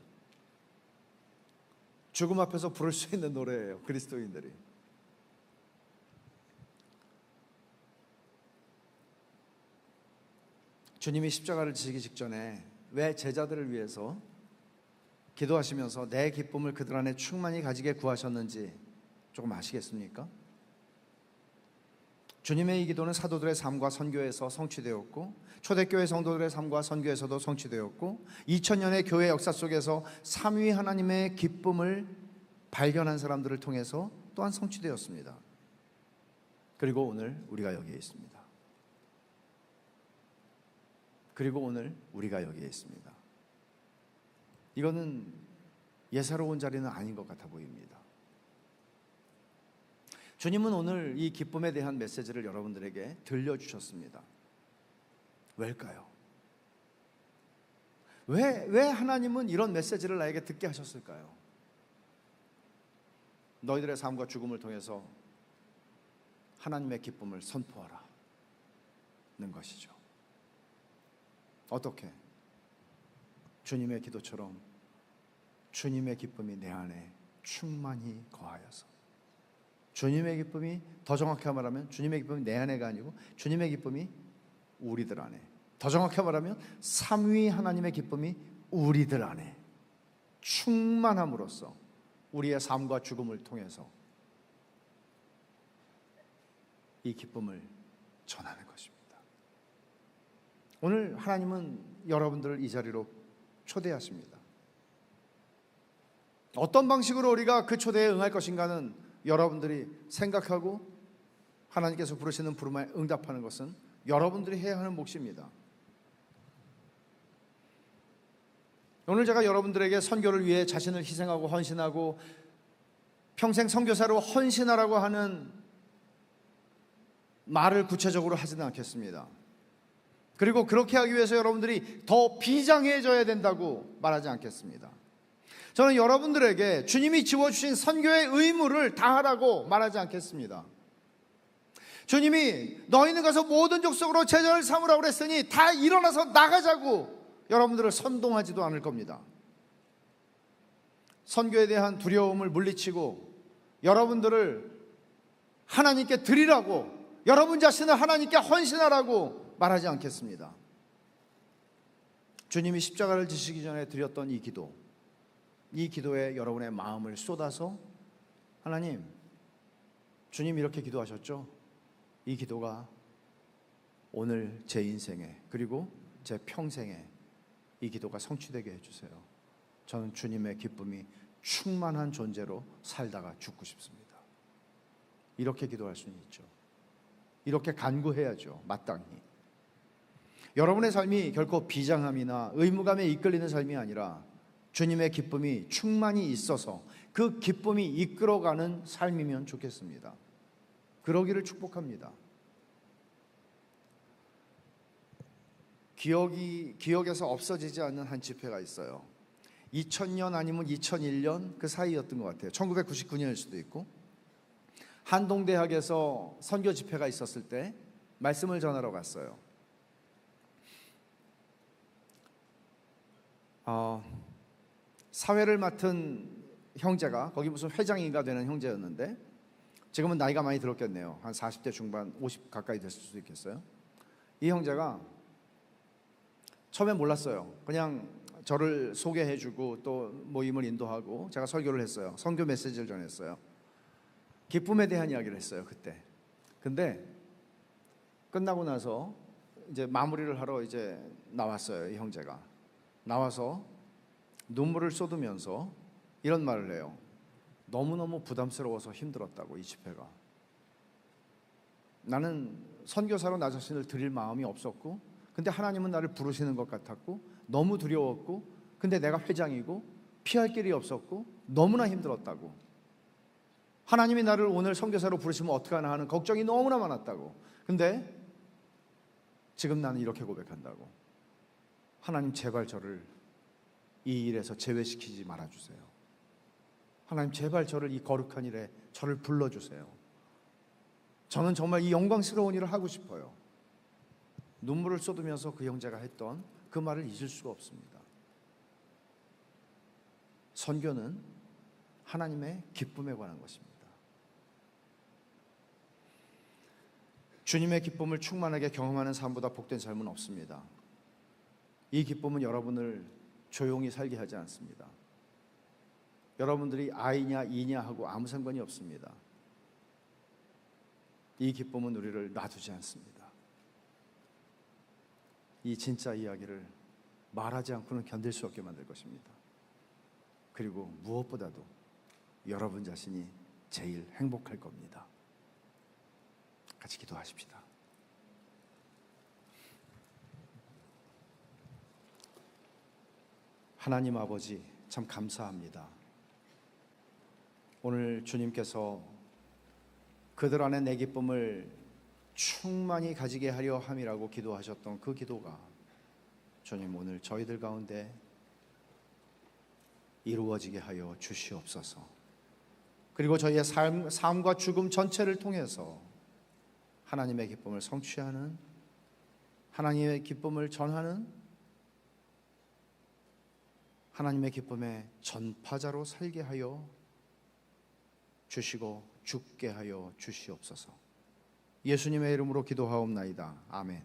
죽음 앞에서 부를 수 있는 노래예요. 그리스도인들이. 주님이 십자가를 지시기 직전에 왜 제자들을 위해서 기도하시면서 내 기쁨을 그들 안에 충만히 가지게 구하셨는지 조금 아시겠습니까? 주님의 이 기도는 사도들의 삶과 선교에서 성취되었고, 초대교회 성도들의 삶과 선교에서도 성취되었고, 2000년의 교회 역사 속에서 삼위 하나님의 기쁨을 발견한 사람들을 통해서 또한 성취되었습니다. 그리고 오늘 우리가 여기에 있습니다. 그리고 오늘 우리가 여기에 있습니다. 이거는 예사로운 자리는 아닌 것 같아 보입니다. 주님은 오늘 이 기쁨에 대한 메시지를 여러분들에게 들려주셨습니다. 왜일까요? 왜 하나님은 이런 메시지를 나에게 듣게 하셨을까요? 너희들의 삶과 죽음을 통해서 하나님의 기쁨을 선포하라 는 것이죠. 어떻게? 주님의 기도처럼 주님의 기쁨이 내 안에 충만히 거하여서, 주님의 기쁨이, 더 정확히 말하면 주님의 기쁨이 내 안에가 아니고 주님의 기쁨이 우리들 안에, 더 정확히 말하면 삼위 하나님의 기쁨이 우리들 안에 충만함으로써 우리의 삶과 죽음을 통해서 이 기쁨을 전하는 것입니다. 오늘 하나님은 여러분들을 이 자리로 초대하십니다. 어떤 방식으로 우리가 그 초대에 응할 것인가는 여러분들이 생각하고 하나님께서 부르시는 부름에 응답하는 것은 여러분들이 해야 하는 몫입니다. 오늘 제가 여러분들에게 선교를 위해 자신을 희생하고 헌신하고 평생 선교사로 헌신하라고 하는 말을 구체적으로 하지는 않겠습니다. 그리고 그렇게 하기 위해서 여러분들이 더 비장해져야 된다고 말하지 않겠습니다. 저는 여러분들에게 주님이 지워주신 선교의 의무를 다하라고 말하지 않겠습니다. 주님이 너희는 가서 모든 족속으로 제자를 삼으라고 그랬으니 다 일어나서 나가자고 여러분들을 선동하지도 않을 겁니다. 선교에 대한 두려움을 물리치고 여러분들을 하나님께 드리라고, 여러분 자신을 하나님께 헌신하라고 말하지 않겠습니다. 주님이 십자가를 지시기 전에 드렸던 이 기도에 여러분의 마음을 쏟아서, 하나님, 주님 이렇게 기도하셨죠? 이 기도가 오늘 제 인생에, 그리고 제 평생에 이 기도가 성취되게 해주세요. 저는 주님의 기쁨이 충만한 존재로 살다가 죽고 싶습니다. 이렇게 기도할 수는 있죠. 이렇게 간구해야죠. 마땅히. 여러분의 삶이 결코 비장함이나 의무감에 이끌리는 삶이 아니라 주님의 기쁨이 충만히 있어서 그 기쁨이 이끌어가는 삶이면 좋겠습니다. 그러기를 축복합니다. 기억에서 없어지지 않는 한 집회가 있어요. 2000년 아니면 2001년 그 사이였던 것 같아요. 1999년일 수도 있고, 한동대학에서 선교 집회가 있었을 때 말씀을 전하러 갔어요. 사회를 맡은 형제가, 거기 무슨 회장인가 되는 형제였는데 지금은 나이가 많이 들었겠네요. 한 40대 중반, 50 가까이 됐을 수도 있겠어요. 이 형제가 처음에 몰랐어요. 그냥 저를 소개해주고 또 모임을 인도하고 제가 설교를 했어요. 선교 메시지를 전했어요. 기쁨에 대한 이야기를 했어요, 그때. 근데 끝나고 나서 이제 마무리를 하러 이제 나왔어요. 이 형제가 나와서 눈물을 쏟으면서 이런 말을 해요. 너무너무 부담스러워서 힘들었다고. 이 집회가, 나는 선교사로 나 자신을 드릴 마음이 없었고, 근데 하나님은 나를 부르시는 것 같았고, 너무 두려웠고, 근데 내가 회장이고 피할 길이 없었고 너무나 힘들었다고. 하나님이 나를 오늘 선교사로 부르시면 어떡하나 하는 걱정이 너무나 많았다고. 근데 지금 나는 이렇게 고백한다고. 하나님, 제발 저를 이 일에서 제외시키지 말아주세요. 하나님, 제발 저를 이 거룩한 일에 저를 불러주세요. 저는 정말 이 영광스러운 일을 하고 싶어요. 눈물을 쏟으면서 그 형제가 했던 그 말을 잊을 수가 없습니다. 선교는 하나님의 기쁨에 관한 것입니다. 주님의 기쁨을 충만하게 경험하는 삶보다 복된 삶은 없습니다. 이 기쁨은 여러분을 조용히 살게 하지 않습니다. 여러분들이 아이냐 이냐 하고 아무 상관이 없습니다. 이 기쁨은 우리를 놔두지 않습니다. 이 진짜 이야기를 말하지 않고는 견딜 수 없게 만들 것입니다. 그리고 무엇보다도 여러분 자신이 제일 행복할 겁니다. 같이 기도하십시다. 하나님 아버지, 참 감사합니다. 오늘 주님께서 그들 안에 내 기쁨을 충만히 가지게 하려 함이라고 기도하셨던 그 기도가 주님 오늘 저희들 가운데 이루어지게 하여 주시옵소서. 그리고 저희의 삶과 죽음 전체를 통해서 하나님의 기쁨을 성취하는, 하나님의 기쁨을 전하는, 하나님의 기쁨의 전파자로 살게 하여 주시고 죽게 하여 주시옵소서. 예수님의 이름으로 기도하옵나이다. 아멘.